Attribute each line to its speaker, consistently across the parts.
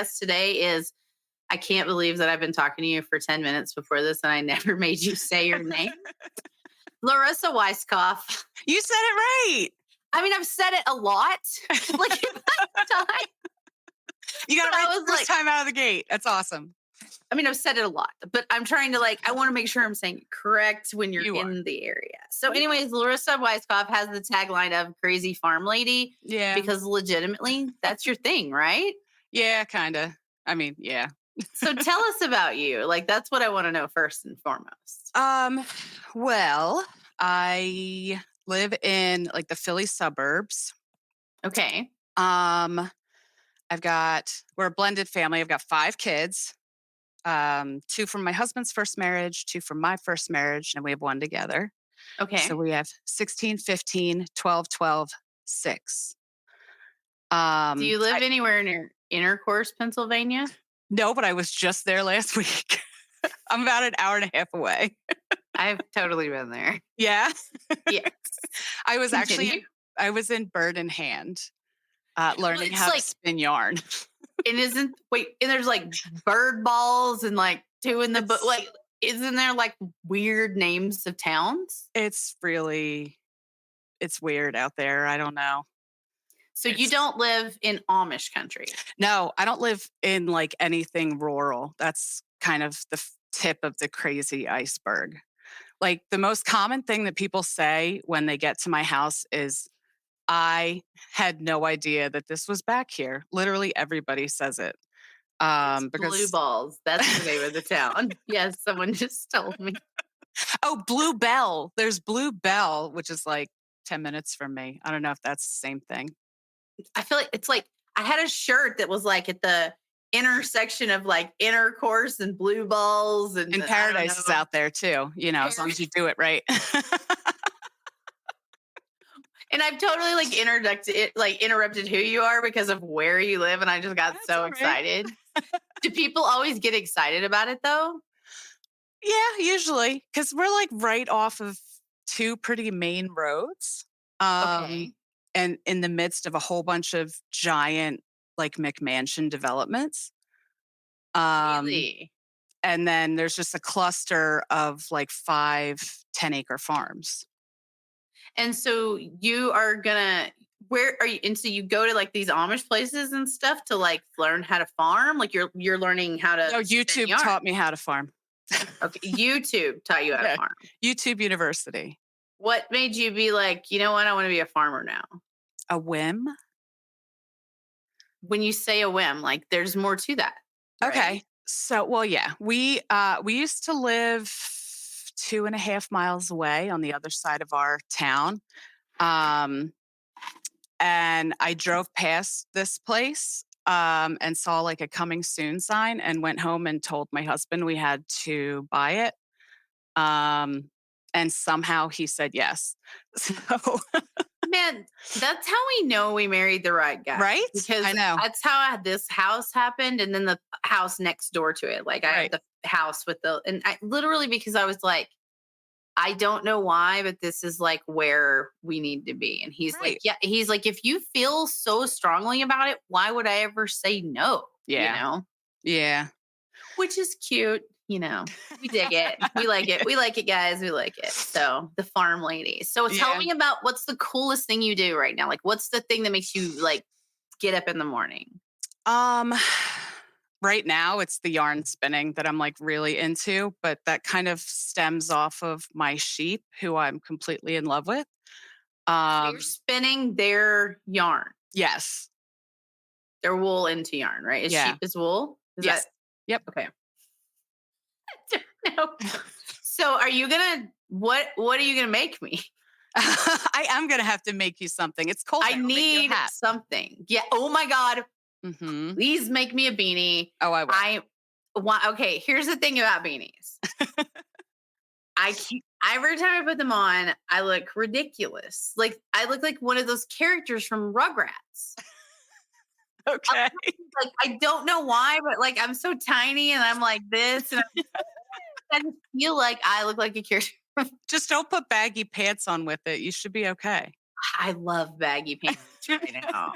Speaker 1: guest today is, I can't believe that I've been talking to you for 10 minutes before this and I never made you say your name. Larissa Weiskopf.
Speaker 2: You said it right.
Speaker 1: I mean, I've said it a lot. Like in my time.
Speaker 2: You got it
Speaker 1: But I
Speaker 2: right
Speaker 1: was
Speaker 2: the first
Speaker 1: like,
Speaker 2: time out of the gate. That's awesome.
Speaker 1: I mean, I've said it a lot, but I'm trying to I want to make sure I'm saying it correct when you're
Speaker 2: You are.
Speaker 1: in the area. So, anyways, Larissa Weiskopf has the tagline of crazy farm lady
Speaker 2: Yeah.
Speaker 1: because legitimately that's your thing, right?
Speaker 2: Yeah, kind of. I mean, yeah.
Speaker 1: So tell us about you. Like, that's what I want to know first and foremost.
Speaker 2: Well, I live in like the Philly suburbs.
Speaker 1: Okay.
Speaker 2: We're a blended family. I've got 5 kids. 2 from my husband's first marriage, 2 from my first marriage, and we have 1 together. So
Speaker 1: Okay.
Speaker 2: we have 16, 15, 12, 12, 6.
Speaker 1: Do you live anywhere near Intercourse, Pennsylvania?
Speaker 2: No, but I was just there last week. I'm about an hour and a half away.
Speaker 1: I've totally been there.
Speaker 2: Yeah.
Speaker 1: Yes.
Speaker 2: I was
Speaker 1: Continue.
Speaker 2: I was in Bird in Hand, learning
Speaker 1: It's
Speaker 2: how to
Speaker 1: like,
Speaker 2: spin yarn.
Speaker 1: and there's like bird balls and like 2 in the book.
Speaker 2: It's
Speaker 1: Like, isn't there like weird names of towns?
Speaker 2: it's really it's weird out there. I don't know.
Speaker 1: So you
Speaker 2: It's
Speaker 1: don't live in Amish country.
Speaker 2: No, I don't live in like anything rural. That's kind of the tip of the crazy iceberg. Like the most common thing that people say when they get to my house is, I had no idea that this was back here. Literally everybody says it.
Speaker 1: It's Blue
Speaker 2: Because
Speaker 1: Balls. That's the name of the town. Yes, someone just told me.
Speaker 2: oh, Blue Bell. There's Blue Bell, which is like 10 minutes from me. I don't know if that's the same thing.
Speaker 1: I feel like it's like I had a shirt that was like at the intersection of like Intercourse and Blue Balls and
Speaker 2: And
Speaker 1: I don't
Speaker 2: Paradise is
Speaker 1: know.
Speaker 2: out there too, as long as you do it right.
Speaker 1: And I've totally interrupted who you are because of where you live, and I just got
Speaker 2: That's
Speaker 1: so
Speaker 2: all right.
Speaker 1: excited. Do people always get excited about it though?
Speaker 2: Yeah, usually, because we're like right off of 2 pretty main roads,
Speaker 1: Okay.
Speaker 2: and in the midst of a whole bunch of giant like McMansion developments. Um,
Speaker 1: Really?
Speaker 2: and then there's just a cluster of like 5 10-acre farms.
Speaker 1: And so you are gonna where are you and so you go to like these Amish places and stuff to like learn how to farm? Like you're learning how to
Speaker 2: No,
Speaker 1: spin
Speaker 2: YouTube
Speaker 1: yarn.
Speaker 2: taught me how to farm.
Speaker 1: Okay. YouTube taught you how to
Speaker 2: Yeah,
Speaker 1: farm.
Speaker 2: YouTube University.
Speaker 1: What made you be like, you know what, I want to be a farmer now?
Speaker 2: A whim?
Speaker 1: When you say a whim, like there's more to that. Right?
Speaker 2: Okay. So, well, yeah, we used to live 2.5 miles away on the other side of our town. Um, and I drove past this place, and saw like a coming soon sign and went home and told my husband we had to buy it. Um, and somehow he said yes. So,
Speaker 1: Man, that's how we know we married the right guy.
Speaker 2: right?
Speaker 1: Because
Speaker 2: I know.
Speaker 1: that's how this house happened. And then the house next door to it. Like I have
Speaker 2: Right.
Speaker 1: the house and I literally, because I was like, I don't know why, but this is like where we need to be. And he's like,
Speaker 2: Right.
Speaker 1: yeah, he's like, if you feel so strongly about it, why would I ever say no?
Speaker 2: Yeah. Yeah.
Speaker 1: Which is cute. We dig it. We like it. We like it, guys. We like it. So the farm lady. So tell
Speaker 2: Yeah.
Speaker 1: me about what's the coolest thing you do right now? Like, what's the thing that makes you like get up in the morning?
Speaker 2: Um, right now it's the yarn spinning that I'm like really into, but that kind of stems off of my sheep who I'm completely in love with.
Speaker 1: So you're spinning their yarn,
Speaker 2: Yes.
Speaker 1: their wool into yarn, right? Is
Speaker 2: Yeah.
Speaker 1: sheep is wool? Is
Speaker 2: Yes.
Speaker 1: that
Speaker 2: Yep.
Speaker 1: okay? No. So are you gonna what are you gonna make me?
Speaker 2: I am gonna have to make you something. It's cold.
Speaker 1: I
Speaker 2: There. I'll make you a
Speaker 1: need
Speaker 2: hat.
Speaker 1: something. Yeah. Oh my God.
Speaker 2: Mm-hmm.
Speaker 1: Please make me a beanie.
Speaker 2: Oh, I will.
Speaker 1: I want okay, here's the thing about beanies. I can't every time I put them on, I look ridiculous. Like I look like one of those characters from Rugrats.
Speaker 2: Okay.
Speaker 1: Like I don't know why, but like I'm so tiny and I'm like this, and I just feel like I look like a character.
Speaker 2: Just don't put baggy pants on with it. You should be okay.
Speaker 1: I love baggy pants right now.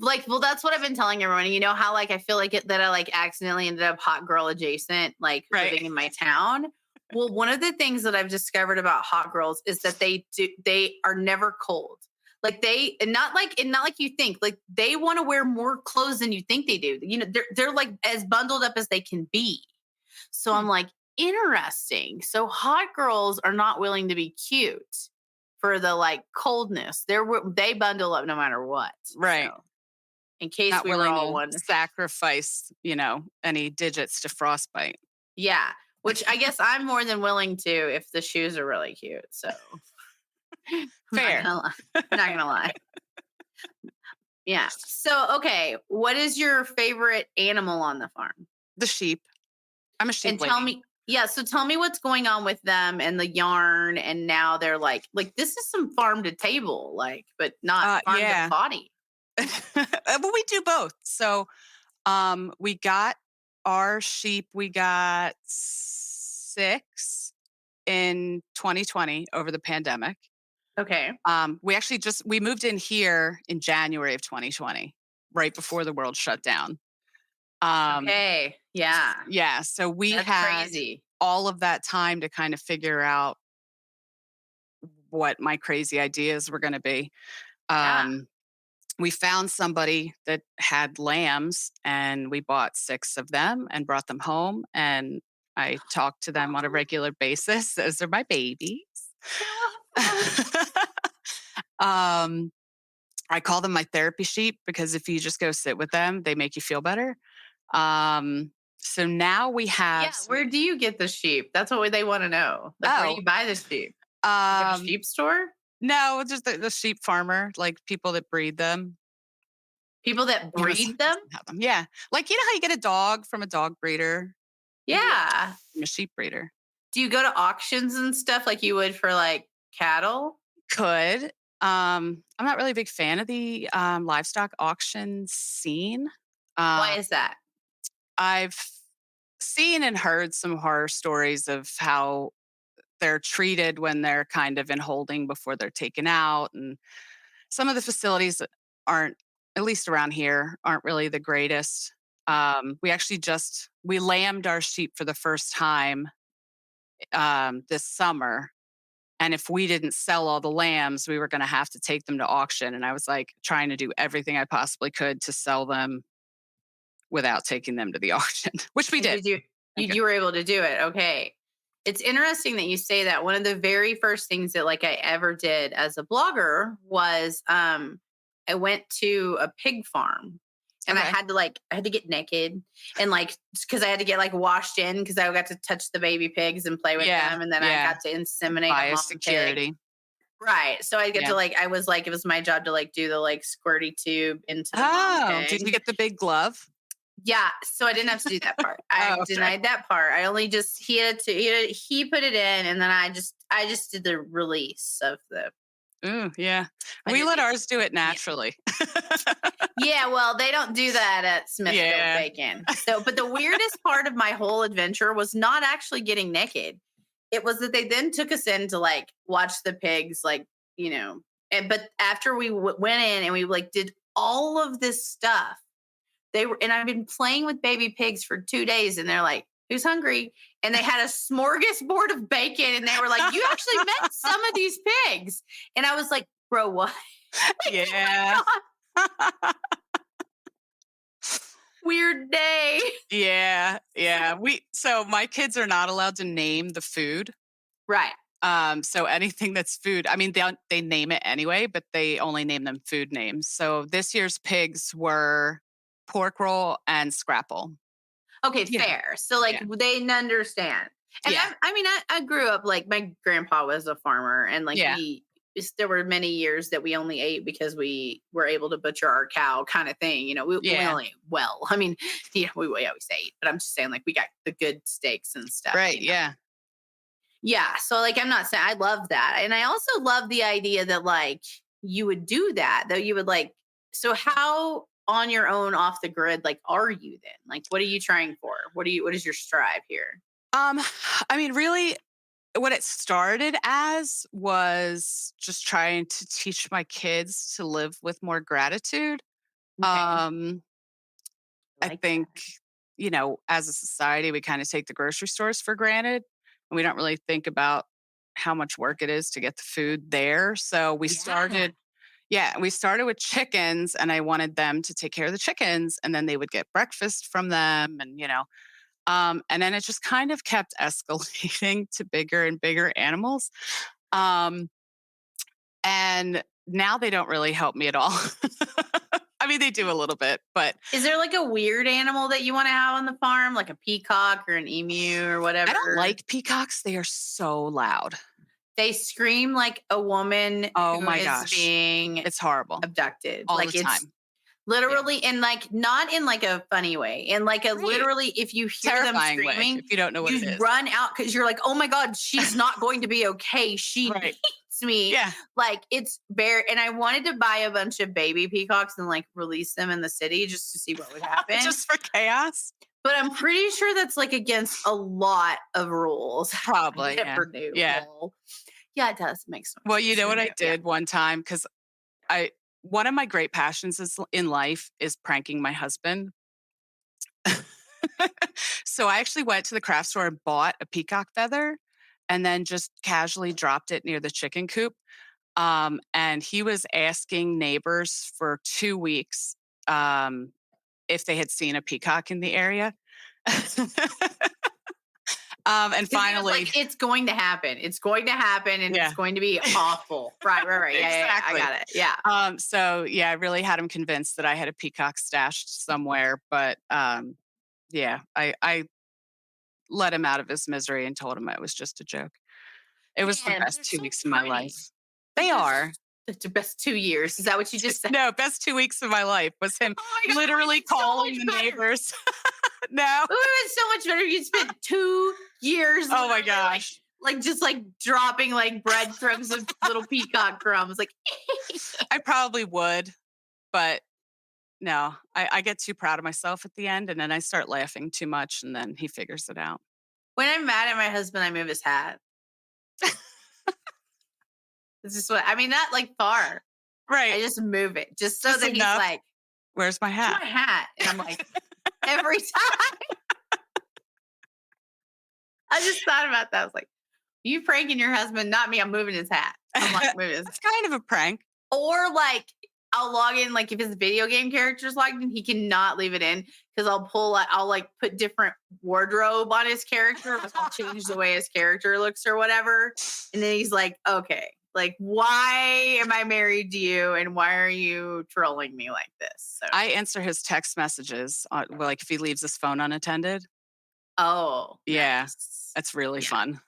Speaker 1: like, well, that's what I've been telling everyone. You know how like I feel like that I like accidentally ended up hot girl adjacent, like
Speaker 2: Right.
Speaker 1: living in my town. Well, one of the things that I've discovered about hot girls is that they are never cold. Like they and not like you think. Like they want to wear more clothes than you think they do. You know, they're like as bundled up as they can be. So
Speaker 2: Hmm.
Speaker 1: I'm like, interesting. So hot girls are not willing to be cute for the like coldness. They bundle up no matter what.
Speaker 2: Right.
Speaker 1: So in case
Speaker 2: Not
Speaker 1: we were
Speaker 2: willing
Speaker 1: all
Speaker 2: to
Speaker 1: wondering.
Speaker 2: sacrifice, any digits to frostbite.
Speaker 1: Yeah, which I guess I'm more than willing to if the shoes are really cute. So I'm not
Speaker 2: Fair.
Speaker 1: gonna lie. I'm not gonna lie. Yeah. So okay, what is your favorite animal on the farm?
Speaker 2: The sheep. I'm a sheep
Speaker 1: And tell
Speaker 2: lady.
Speaker 1: me, yeah. So tell me what's going on with them and the yarn. And now they're like this is some farm to table, like, but not farm to
Speaker 2: Yeah.
Speaker 1: potty.
Speaker 2: But we do both. So we got our sheep, we got 6 in 2020 over the pandemic.
Speaker 1: Okay.
Speaker 2: We actually we moved in here in January of 2020, right before the world shut down. Um,
Speaker 1: Okay. Yeah.
Speaker 2: yeah, so we
Speaker 1: That's
Speaker 2: had
Speaker 1: crazy.
Speaker 2: all of that time to kind of figure out what my crazy ideas were going to be.
Speaker 1: Yeah.
Speaker 2: Um, we found somebody that had lambs and we bought 6 of them and brought them home. And I talk to them on a regular basis. Those are my babies. um, I call them my therapy sheep because if you just go sit with them, they make you feel better. So now we
Speaker 1: Yeah,
Speaker 2: have
Speaker 1: where do you get the sheep? That's what they wanna know. Like, where do
Speaker 2: oh,
Speaker 1: you buy the sheep? Like at a
Speaker 2: um,
Speaker 1: sheep store?
Speaker 2: no, just the sheep farmer, like people that breed them.
Speaker 1: People that
Speaker 2: Give us
Speaker 1: breed them?
Speaker 2: have them. Yeah. Like, you know how you get a dog from a dog breeder? You get a sheep
Speaker 1: Yeah.
Speaker 2: from a sheep breeder.
Speaker 1: Do you go to auctions and stuff like you would for, like, cattle?
Speaker 2: Could. I'm not really a big fan of the, livestock auction scene.
Speaker 1: Why
Speaker 2: Um,
Speaker 1: is that?
Speaker 2: I've seen and heard some horror stories of how they're treated when they're kind of in holding before they're taken out, and some of the facilities aren't, at least around here, aren't really the greatest. We actually just we lambed our sheep for the first time this summer. And if we didn't sell all the lambs, we were going to have to take them to auction. And I was like trying to do everything I possibly could to sell them without taking them to the auction, which we
Speaker 1: And
Speaker 2: did.
Speaker 1: did you
Speaker 2: Okay.
Speaker 1: you were able to do it, okay. It's interesting that you say that. One of the very first things that, like, I ever did as a blogger was, I went to a pig farm, and
Speaker 2: Okay.
Speaker 1: I had to get naked and, like, because I had to get, like, washed in because I got to touch the baby pigs and play with
Speaker 2: Yeah.
Speaker 1: them, and then I
Speaker 2: Yeah.
Speaker 1: got to inseminate a mom pig.
Speaker 2: Biosecurity.
Speaker 1: Right, so I get
Speaker 2: Yeah.
Speaker 1: to, like, I was like, it was my job to, like, do the, like, squirty tube into the mom
Speaker 2: Oh, did you
Speaker 1: pig.
Speaker 2: get the big glove?
Speaker 1: Yeah, so I didn't have to do that part.
Speaker 2: Oh,
Speaker 1: I
Speaker 2: okay.
Speaker 1: denied that part. I only just he put it in, and then I just did the release of the
Speaker 2: Ooh, yeah.
Speaker 1: I
Speaker 2: We
Speaker 1: did
Speaker 2: let
Speaker 1: the
Speaker 2: ours do it
Speaker 1: yeah.
Speaker 2: naturally.
Speaker 1: Yeah, well, they don't do that at Smithfield
Speaker 2: Yeah.
Speaker 1: Bacon. So, but the weirdest part of my whole adventure was not actually getting naked. It was that they then took us in to like watch the pigs, like, you know, and but after we went in and we like did all of this stuff, they were, and I've been playing with baby pigs for 2 days, and they're like, "Who's hungry?" And they had a smorgasbord of bacon, and they were like, "You actually met some of these pigs," and I was like, "Bro, what?" Like, oh
Speaker 2: Yeah.
Speaker 1: my god, weird day.
Speaker 2: Yeah. Yeah. So my kids are not allowed to name the food.
Speaker 1: Right.
Speaker 2: So anything that's food, I mean, they name it anyway, but they only name them food names. So this year's pigs were pork roll and scrapple.
Speaker 1: Okay,
Speaker 2: Yeah.
Speaker 1: fair. So like
Speaker 2: Yeah.
Speaker 1: they understand. And
Speaker 2: Yeah.
Speaker 1: I mean, I grew up like my grandpa was a farmer, and like
Speaker 2: Yeah.
Speaker 1: there were many years that we only ate because we were able to butcher our cow, kind of thing. You know, we
Speaker 2: Yeah.
Speaker 1: only ate well. I mean, yeah, we always ate, but I'm just saying, like, we got the good steaks and stuff.
Speaker 2: Right.
Speaker 1: You know,
Speaker 2: Yeah.
Speaker 1: yeah. So like, I'm not saying I love that, and I also love the idea that like you would do that, though you would like. So how on your own off the grid like are you then? Like, what are you trying for? What is your strive here?
Speaker 2: Um, I mean, really, what it started as was just trying to teach my kids to live with more gratitude.
Speaker 1: Okay.
Speaker 2: Um,
Speaker 1: I
Speaker 2: I
Speaker 1: like
Speaker 2: think,
Speaker 1: that.
Speaker 2: as a society, we kind of take the grocery stores for granted and we don't really think about how much work it is to get the food there. So
Speaker 1: Yeah.
Speaker 2: we started with chickens and I wanted them to take care of the chickens and then they would get breakfast from them and then it just kind of kept escalating to bigger and bigger animals. Um, and now they don't really help me at all. I mean, they do a little bit, but
Speaker 1: Is there like a weird animal that you want to have on the farm, like a peacock or an emu or
Speaker 2: I don't
Speaker 1: whatever?
Speaker 2: like peacocks. They are so loud.
Speaker 1: They scream like a woman
Speaker 2: Oh
Speaker 1: who
Speaker 2: my
Speaker 1: is
Speaker 2: gosh.
Speaker 1: being
Speaker 2: It's horrible
Speaker 1: abducted.
Speaker 2: all the
Speaker 1: Like it's
Speaker 2: time. Yeah.
Speaker 1: literally, and like not in like a funny way. In like a
Speaker 2: Right.
Speaker 1: literally, if you hear them
Speaker 2: Terrifying way
Speaker 1: screaming,
Speaker 2: if you don't know what it
Speaker 1: you
Speaker 2: is.
Speaker 1: run out because you're like, oh my God, she's not going to be okay. She
Speaker 2: Right.
Speaker 1: needs me.
Speaker 2: Yeah.
Speaker 1: Like it's very, and I wanted to buy a bunch of baby peacocks and like release them in the city just to see what would happen.
Speaker 2: Just for chaos.
Speaker 1: But I'm pretty sure that's like against a lot of rules. I
Speaker 2: Probably. Yeah.
Speaker 1: never knew.
Speaker 2: Yeah.
Speaker 1: Lol. Yeah, it does make so much
Speaker 2: Well, you
Speaker 1: sense.
Speaker 2: know
Speaker 1: Who
Speaker 2: what I
Speaker 1: knew? Yeah.
Speaker 2: did one time? Because I one of my great passions in life is pranking my husband. So I actually went to the craft store and bought a peacock feather and then just casually dropped it near the chicken coop. And he was asking neighbors for 2 weeks um, if they had seen a peacock in the area. And
Speaker 1: 'Cause he was
Speaker 2: finally,
Speaker 1: like, "It's going to happen. It's going to happen, and it's
Speaker 2: yeah,
Speaker 1: going to be awful." Right, right, right. Yeah, yeah, yeah. I
Speaker 2: exactly.
Speaker 1: got it. Yeah.
Speaker 2: So yeah, I really had him convinced that I had a peacock stashed somewhere, but yeah, I let him out of his misery and told him it was just a joke. It was the
Speaker 1: Man, but
Speaker 2: best
Speaker 1: they're
Speaker 2: two
Speaker 1: so
Speaker 2: weeks of my
Speaker 1: pretty.
Speaker 2: life.
Speaker 1: Like,
Speaker 2: They are.
Speaker 1: the best 2 years. Is that what you just said?
Speaker 2: No, best 2 weeks of my life was him
Speaker 1: Oh my God, that
Speaker 2: literally
Speaker 1: would've been so
Speaker 2: calling the
Speaker 1: much better.
Speaker 2: neighbors. No.
Speaker 1: It would've been so much better if you spent 2 years
Speaker 2: Oh my
Speaker 1: literally,
Speaker 2: gosh.
Speaker 1: like, just, like, dropping, like, breadcrumbs of little peacock crumbs, like,
Speaker 2: I probably would, but no, I get too proud of myself at the end and then I start laughing too much and then he figures it out.
Speaker 1: when I'm mad at my husband, I move his hat. This is what I mean, not, like, far. I
Speaker 2: Right.
Speaker 1: just move it just so
Speaker 2: Just
Speaker 1: that he's
Speaker 2: enough.
Speaker 1: like,
Speaker 2: Where's my
Speaker 1: "Where's
Speaker 2: hat?
Speaker 1: my hat?" And I'm like, every time. I just thought about that. I was like, "You pranking your husband, not me. I'm moving his hat." I'm like, moving his,
Speaker 2: That's kind of a prank.
Speaker 1: or like I'll log in, like if his video game character's logged in, he cannot leave it in because I'll like put different wardrobe on his character. Like I'll change the way his character looks or whatever. And then he's like, okay, like why am I married to you and why are you trolling me like this? So
Speaker 2: I answer his text messages well, like if he leaves his phone unattended.
Speaker 1: oh,
Speaker 2: Yeah,
Speaker 1: nice.
Speaker 2: that's really
Speaker 1: Yeah.
Speaker 2: fun.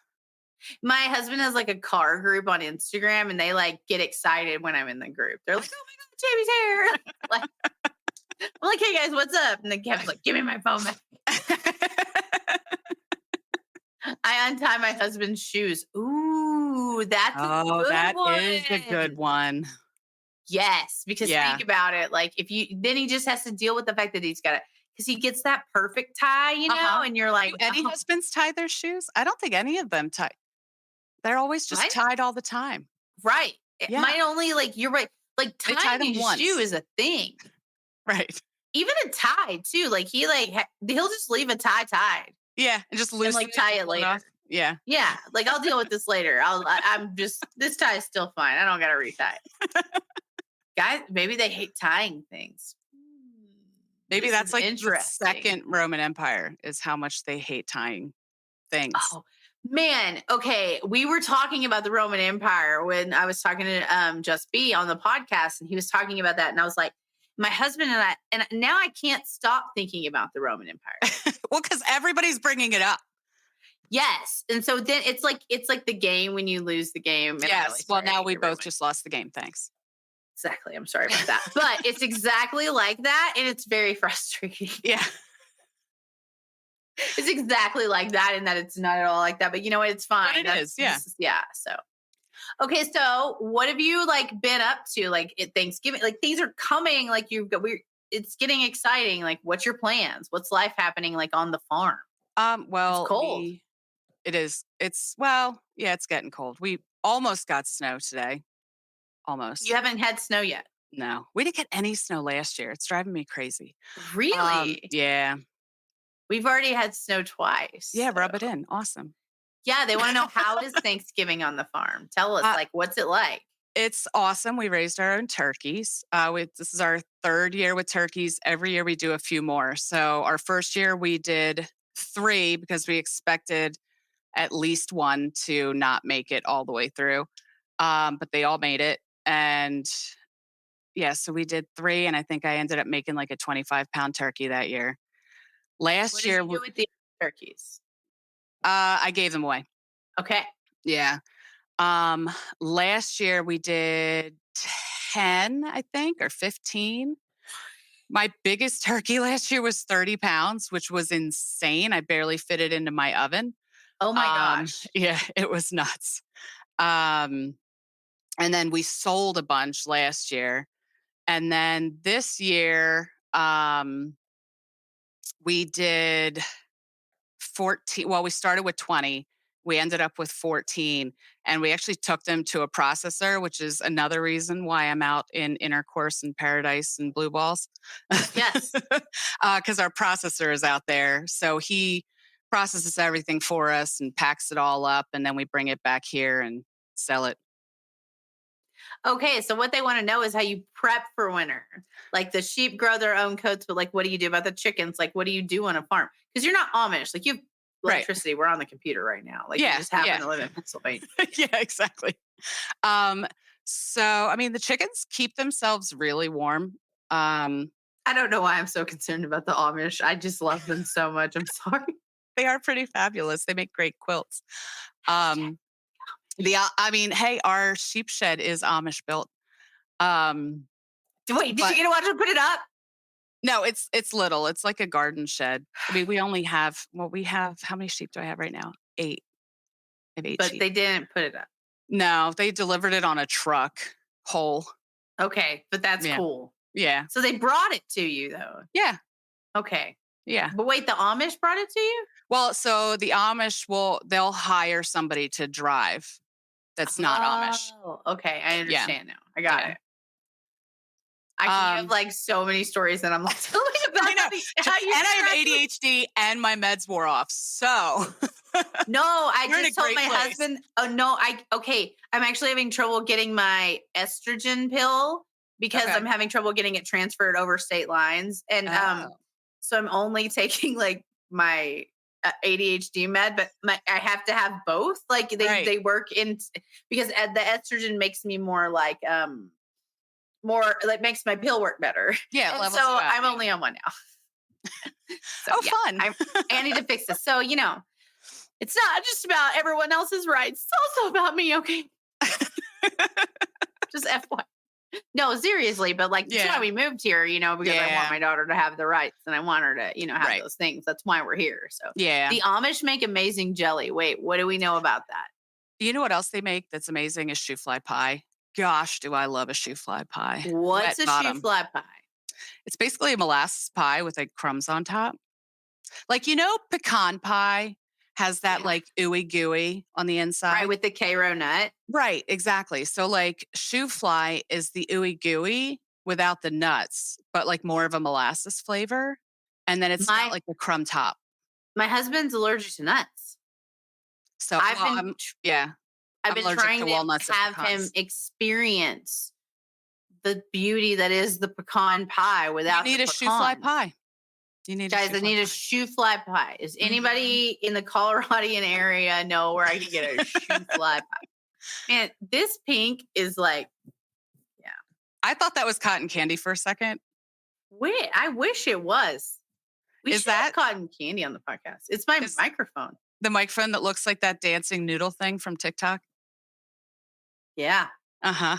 Speaker 1: My husband has like a car group on Instagram and they like get excited when I'm in the group. They're like, oh my God, Jamie's here. Like, I'm like, hey guys, what's up? And then Kevin's like, give me my phone back. I untie my husband's shoes. Ooh, that's a
Speaker 2: Oh,
Speaker 1: good
Speaker 2: that is a good
Speaker 1: one.
Speaker 2: one.
Speaker 1: Yes, because
Speaker 2: Yeah.
Speaker 1: think about it. Like if you then he just has to deal with the fact that he's got it because he gets that perfect tie,
Speaker 2: Uh-huh.
Speaker 1: and you're like,
Speaker 2: Do any
Speaker 1: oh,
Speaker 2: husbands tie their shoes? I don't think any of them tie. They're always just
Speaker 1: mine,
Speaker 2: tied all the time.
Speaker 1: right.
Speaker 2: Yeah,
Speaker 1: Mine only like you're right. Like
Speaker 2: they tie
Speaker 1: tying
Speaker 2: them
Speaker 1: a shoe
Speaker 2: once.
Speaker 1: is a thing.
Speaker 2: Right.
Speaker 1: Even a tie too. Like he like he'll just leave a tie tied
Speaker 2: Yeah, and just
Speaker 1: and
Speaker 2: loosen
Speaker 1: like
Speaker 2: it
Speaker 1: tie
Speaker 2: and
Speaker 1: it
Speaker 2: pull it
Speaker 1: later.
Speaker 2: off. Yeah.
Speaker 1: Yeah, like I'll deal with this later. I'm just this tie is still fine. I don't gotta retie it. Guys, maybe they hate tying things.
Speaker 2: Maybe
Speaker 1: This is
Speaker 2: that's like the
Speaker 1: interesting.
Speaker 2: second Roman Empire is how much they hate tying things.
Speaker 1: Oh man, okay. We were talking about the Roman Empire when I was talking to Just B on the podcast, and he was talking about that, and I was like, my husband and I, and now I can't stop thinking about the Roman Empire.
Speaker 2: Well, because everybody's bringing it up.
Speaker 1: Yes, and so then it's like the game when you lose the game. And I'm really
Speaker 2: Yes. Well,
Speaker 1: sorry, I
Speaker 2: now
Speaker 1: didn't
Speaker 2: we
Speaker 1: get
Speaker 2: both
Speaker 1: ruined.
Speaker 2: just lost the game. Thanks.
Speaker 1: Exactly. I'm sorry about that, but it's exactly like that, and it's very frustrating.
Speaker 2: Yeah.
Speaker 1: It's exactly like that, in that it's not at all like that. But you know what? It's
Speaker 2: But
Speaker 1: fine.
Speaker 2: it is. Yeah.
Speaker 1: Yeah. So okay, so what have you like been up to like at Thanksgiving? Like things are coming, like you've got we're it's getting exciting. Like what's your plans? What's life happening like on the farm? It's
Speaker 2: Well,
Speaker 1: cold.
Speaker 2: it is, well, yeah, it's getting cold. We almost got snow today.
Speaker 1: You
Speaker 2: Almost.
Speaker 1: haven't had snow yet.
Speaker 2: No, we didn't get any snow last year. It's driving me crazy.
Speaker 1: Really?
Speaker 2: Yeah.
Speaker 1: We've already had snow
Speaker 2: Yeah,
Speaker 1: twice.
Speaker 2: rub it
Speaker 1: So.
Speaker 2: in. Awesome.
Speaker 1: Yeah, they want to know how is Thanksgiving on the farm? Tell us,
Speaker 2: Uh,
Speaker 1: like, what's it like?
Speaker 2: it's awesome. We raised our own turkeys. This is our third year with turkeys. Every year we do a few more. So our first year we did 3 because we expected at least one to not make it all the way through. But they all made it. And yeah, so we did 3, and I think I ended up making like a 25-pound turkey that year.
Speaker 1: What
Speaker 2: Last
Speaker 1: did
Speaker 2: year,
Speaker 1: you do with the turkeys?
Speaker 2: I gave them away.
Speaker 1: Okay.
Speaker 2: Yeah. Um, Last year we did 10, I think, or 15. My biggest turkey last year was 30 pounds, which was insane. I barely fit it into my oven.
Speaker 1: Oh my gosh.
Speaker 2: Yeah, it was nuts. Um, and then we sold a bunch last year. And then this year, we did 14. Well, we started with 20. We ended up with 14. And we actually took them to a processor, which is another reason why I'm out in intercourse and paradise and blue balls.
Speaker 1: Yes.
Speaker 2: Because our processor is out there. So he processes everything for us and packs it all up. And then we bring it back here and sell it.
Speaker 1: Okay, so what they want to know is how you prep for winter. Like the sheep grow their own coats, but like what do you do about the chickens? Like what do you do on a farm? Because you're not Amish. Like you have
Speaker 2: Right.
Speaker 1: electricity. We're on the computer right now. Like you
Speaker 2: Yeah.
Speaker 1: just happen
Speaker 2: Yeah.
Speaker 1: to live in Pennsylvania.
Speaker 2: Yeah, exactly. Um, so, I mean, the chickens keep themselves really warm. Um,
Speaker 1: I don't know why I'm so concerned about the Amish. I just love them so much. I'm sorry.
Speaker 2: they are pretty fabulous. They make great quilts. Um, I mean, hey, our sheep shed is Amish built. Um,
Speaker 1: Wait, did you
Speaker 2: but
Speaker 1: get to watch them put it up?
Speaker 2: no, it's little. It's like a garden shed. I mean, we only have we have how many sheep do I have right now? 8. I have 8
Speaker 1: But
Speaker 2: sheep.
Speaker 1: they didn't put it up.
Speaker 2: No, they delivered it on a truck whole.
Speaker 1: Okay, but that's
Speaker 2: Yeah.
Speaker 1: cool.
Speaker 2: Yeah.
Speaker 1: So they brought it to you though.
Speaker 2: Yeah.
Speaker 1: Okay.
Speaker 2: Yeah.
Speaker 1: But wait, the Amish brought it to you?
Speaker 2: Well, so the Amish they'll hire somebody to drive that's not Amish.
Speaker 1: Oh, okay. I
Speaker 2: Yeah.
Speaker 1: understand now. I got
Speaker 2: Yeah.
Speaker 1: it. I can have
Speaker 2: Um,
Speaker 1: like so many stories that I'm like, tell me about
Speaker 2: I know.
Speaker 1: how you
Speaker 2: And I have
Speaker 1: interact with-
Speaker 2: ADHD and my meds wore off. So
Speaker 1: No, I
Speaker 2: You're in a
Speaker 1: just told
Speaker 2: great
Speaker 1: my
Speaker 2: place.
Speaker 1: husband, oh no, I'm actually having trouble getting my estrogen pill because
Speaker 2: Okay.
Speaker 1: I'm having trouble getting it transferred over state lines. And
Speaker 2: Oh.
Speaker 1: so I'm only taking like my ADHD med, but I have to have both. Like
Speaker 2: Right.
Speaker 1: they work in because the estrogen makes me more like more like makes my pill work better.
Speaker 2: Yeah,
Speaker 1: And
Speaker 2: levels
Speaker 1: so
Speaker 2: you out,
Speaker 1: I'm
Speaker 2: yeah.
Speaker 1: only on one now. So
Speaker 2: Oh,
Speaker 1: yeah,
Speaker 2: fun.
Speaker 1: I need to fix this. So it's not just about everyone else's rights. It's also about me. Okay, just FY. No, seriously, but like that's why
Speaker 2: Yeah.
Speaker 1: we moved here. Because I want
Speaker 2: Yeah.
Speaker 1: my daughter to have the rights and I want her to have
Speaker 2: Right.
Speaker 1: those things. That's why we're here. So
Speaker 2: Yeah.
Speaker 1: the Amish make amazing jelly. Wait, what do we know about that?
Speaker 2: You know what else they make that's amazing is shoe fly pie. Gosh, do I love a shoe fly pie.
Speaker 1: What's
Speaker 2: Wet
Speaker 1: a shoe
Speaker 2: bottom.
Speaker 1: fly pie?
Speaker 2: It's basically a molasses pie with like crumbs on top. Like, pecan pie has that
Speaker 1: Yeah.
Speaker 2: like ooey gooey on the inside.
Speaker 1: Right, with the Cairo nut.
Speaker 2: Right, exactly. So like shoe fly is the ooey gooey without the nuts, but like more of a molasses flavor. And then it's got
Speaker 1: My
Speaker 2: like the crumb top.
Speaker 1: my husband's allergic to nuts.
Speaker 2: So
Speaker 1: I've
Speaker 2: well,
Speaker 1: been
Speaker 2: yeah,
Speaker 1: I've
Speaker 2: I'm
Speaker 1: been
Speaker 2: allergic
Speaker 1: trying
Speaker 2: to
Speaker 1: to
Speaker 2: walnuts and
Speaker 1: have him
Speaker 2: pecans.
Speaker 1: experience the beauty that is the pecan pie
Speaker 2: You
Speaker 1: without
Speaker 2: need
Speaker 1: the
Speaker 2: a shoe fly
Speaker 1: pecans.
Speaker 2: pie. You need a
Speaker 1: Guys,
Speaker 2: shoe
Speaker 1: I
Speaker 2: fly
Speaker 1: need a
Speaker 2: pie.
Speaker 1: shoe fly pie. Is
Speaker 2: Mhm.
Speaker 1: anybody in the Coloradian area know where I can get a shoe fly pie? Man, this pink is like, yeah.
Speaker 2: I thought that was cotton candy for a second.
Speaker 1: Wait, I wish it was. We
Speaker 2: Is
Speaker 1: should have
Speaker 2: that
Speaker 1: cotton candy on the podcast. It's my
Speaker 2: is
Speaker 1: microphone.
Speaker 2: the microphone that looks like that dancing noodle thing from TikTok?
Speaker 1: Yeah.
Speaker 2: Uh-huh.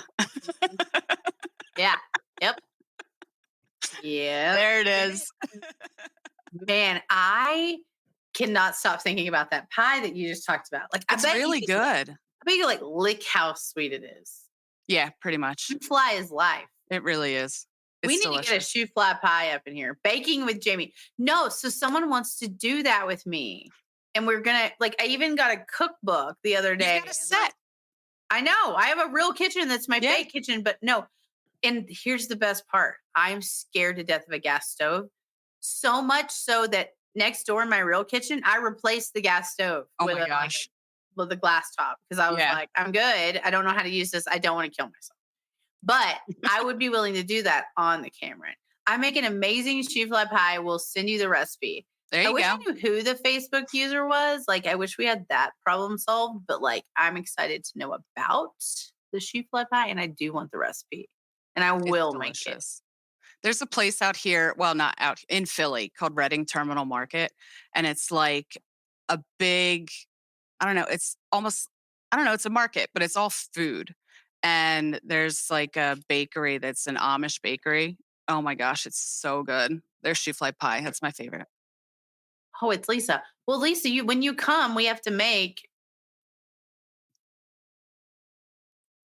Speaker 1: Yeah. Yep. Yeah.
Speaker 2: There it is.
Speaker 1: Man, I cannot stop thinking about that pie that you just talked about. Like,
Speaker 2: It's really good.
Speaker 1: I bet you like lick how sweet it is.
Speaker 2: Yeah, pretty much.
Speaker 1: Shoe fly is life.
Speaker 2: It really is. It's
Speaker 1: We need
Speaker 2: delicious.
Speaker 1: to get a shoe fly pie up in here. Baking with Jamie. No, so someone wants to do that with me. And we're gonna I even got a cookbook the other
Speaker 2: You
Speaker 1: day.
Speaker 2: got a
Speaker 1: and,
Speaker 2: set.
Speaker 1: I know. I have a real kitchen that's my
Speaker 2: Yeah.
Speaker 1: fake kitchen, but no. And here's the best part. I'm scared to death of a gas stove. So much so that next door in my real kitchen, I replaced the gas stove
Speaker 2: Oh
Speaker 1: with
Speaker 2: my gosh.
Speaker 1: with a glass top because I was
Speaker 2: Yeah.
Speaker 1: like, I'm good. I don't know how to use this. I don't want to kill myself. But I would be willing to do that on the camera. I make an amazing shoe fly pie. We'll send you the recipe.
Speaker 2: There
Speaker 1: I
Speaker 2: you
Speaker 1: wish I
Speaker 2: go.
Speaker 1: knew who the Facebook user was. Like, I wish we had that problem solved. But like, I'm excited to know about the shoe fly pie, and I do want the recipe, and I
Speaker 2: It's
Speaker 1: will make it.
Speaker 2: delicious. There's a place out here, well, not out in Philly called Reading Terminal Market. And it's like a big, I don't know, it's almost, I don't know, it's a market, but it's all food. And there's like a bakery that's an Amish bakery. Oh my gosh, it's so good. Their shoe fly pie. That's my favorite.
Speaker 1: Oh, it's Lisa. Well, Lisa, you when you come, we have to make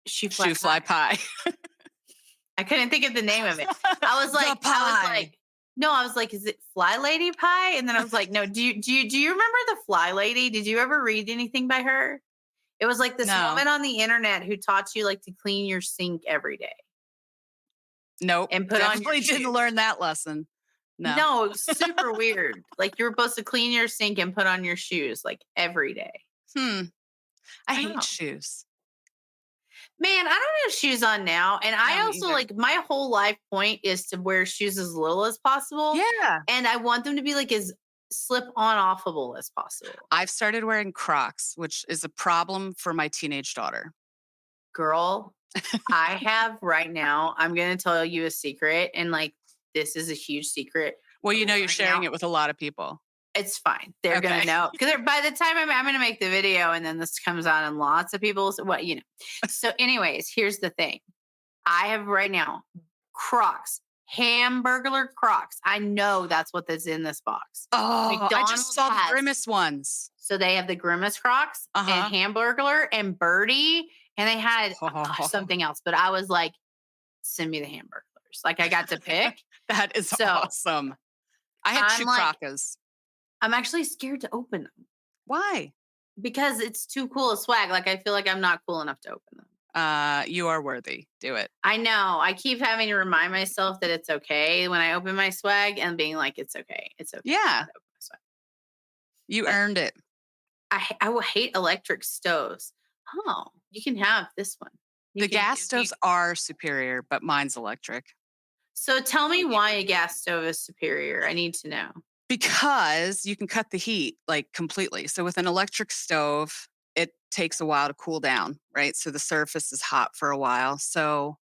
Speaker 1: shoe fly
Speaker 2: Shoe fly
Speaker 1: pie.
Speaker 2: pie.
Speaker 1: I couldn't think of the name of it.
Speaker 2: The pie.
Speaker 1: No, I was like, is it Fly Lady Pie? And then I was like, no, do you remember the Fly Lady? Did you ever read anything by her? It was like this
Speaker 2: No.
Speaker 1: woman on the internet who taught you like to clean your sink every day
Speaker 2: Nope.
Speaker 1: and put on your
Speaker 2: Definitely didn't
Speaker 1: shoes.
Speaker 2: learn that lesson. No.
Speaker 1: No, it was super weird. Like you were supposed to clean your sink and put on your shoes like every day.
Speaker 2: I
Speaker 1: I
Speaker 2: hate
Speaker 1: know.
Speaker 2: shoes.
Speaker 1: Man, I don't have shoes on now. And I
Speaker 2: No, me
Speaker 1: also
Speaker 2: either.
Speaker 1: like my whole life point is to wear shoes as little as possible.
Speaker 2: Yeah.
Speaker 1: And I want them to be like as slip on offable as possible.
Speaker 2: I've started wearing Crocs, which is a problem for my teenage daughter.
Speaker 1: Girl, I have right now, I'm going to tell you a secret. And like, this is a huge secret.
Speaker 2: Well, you
Speaker 1: But
Speaker 2: know, you're
Speaker 1: right
Speaker 2: sharing
Speaker 1: now,
Speaker 2: it with a lot of people.
Speaker 1: it's fine. They're going
Speaker 2: Okay.
Speaker 1: to know. Because by the time I'm going to make the video and then this comes out and lots of people's, what, you know. So, anyways, here's the thing. I have right now Crocs, Hamburglar Crocs. I know that's what that's in this box.
Speaker 2: Oh, I
Speaker 1: McDonald's
Speaker 2: just saw the
Speaker 1: has-
Speaker 2: Grimace ones.
Speaker 1: So they have the Grimace Crocs
Speaker 2: Uh-huh.
Speaker 1: and Hamburglar and Birdie, and they had something else. But I was like, send me the Hamburglars. Like I got to pick.
Speaker 2: That is
Speaker 1: So,
Speaker 2: awesome. I had
Speaker 1: I'm
Speaker 2: two
Speaker 1: like-
Speaker 2: Crocas.
Speaker 1: I'm actually scared to open them
Speaker 2: Why?
Speaker 1: because it's too cool a swag. Like I feel like I'm not cool enough to open them.
Speaker 2: You are worthy. Do it.
Speaker 1: I know. I keep having to remind myself that it's okay when I open my swag and being like, it's okay. It's okay.
Speaker 2: Yeah.
Speaker 1: to open my swag.
Speaker 2: You
Speaker 1: But-
Speaker 2: earned it.
Speaker 1: I will hate electric stoves. Oh, you can have this one. You
Speaker 2: The
Speaker 1: can
Speaker 2: gas
Speaker 1: give me-
Speaker 2: stoves are superior, but mine's electric.
Speaker 1: So tell me why a gas stove is superior. I need to know.
Speaker 2: Because you can cut the heat like completely. So with an electric stove, it takes a while to cool down, right? So the surface is hot for a while. So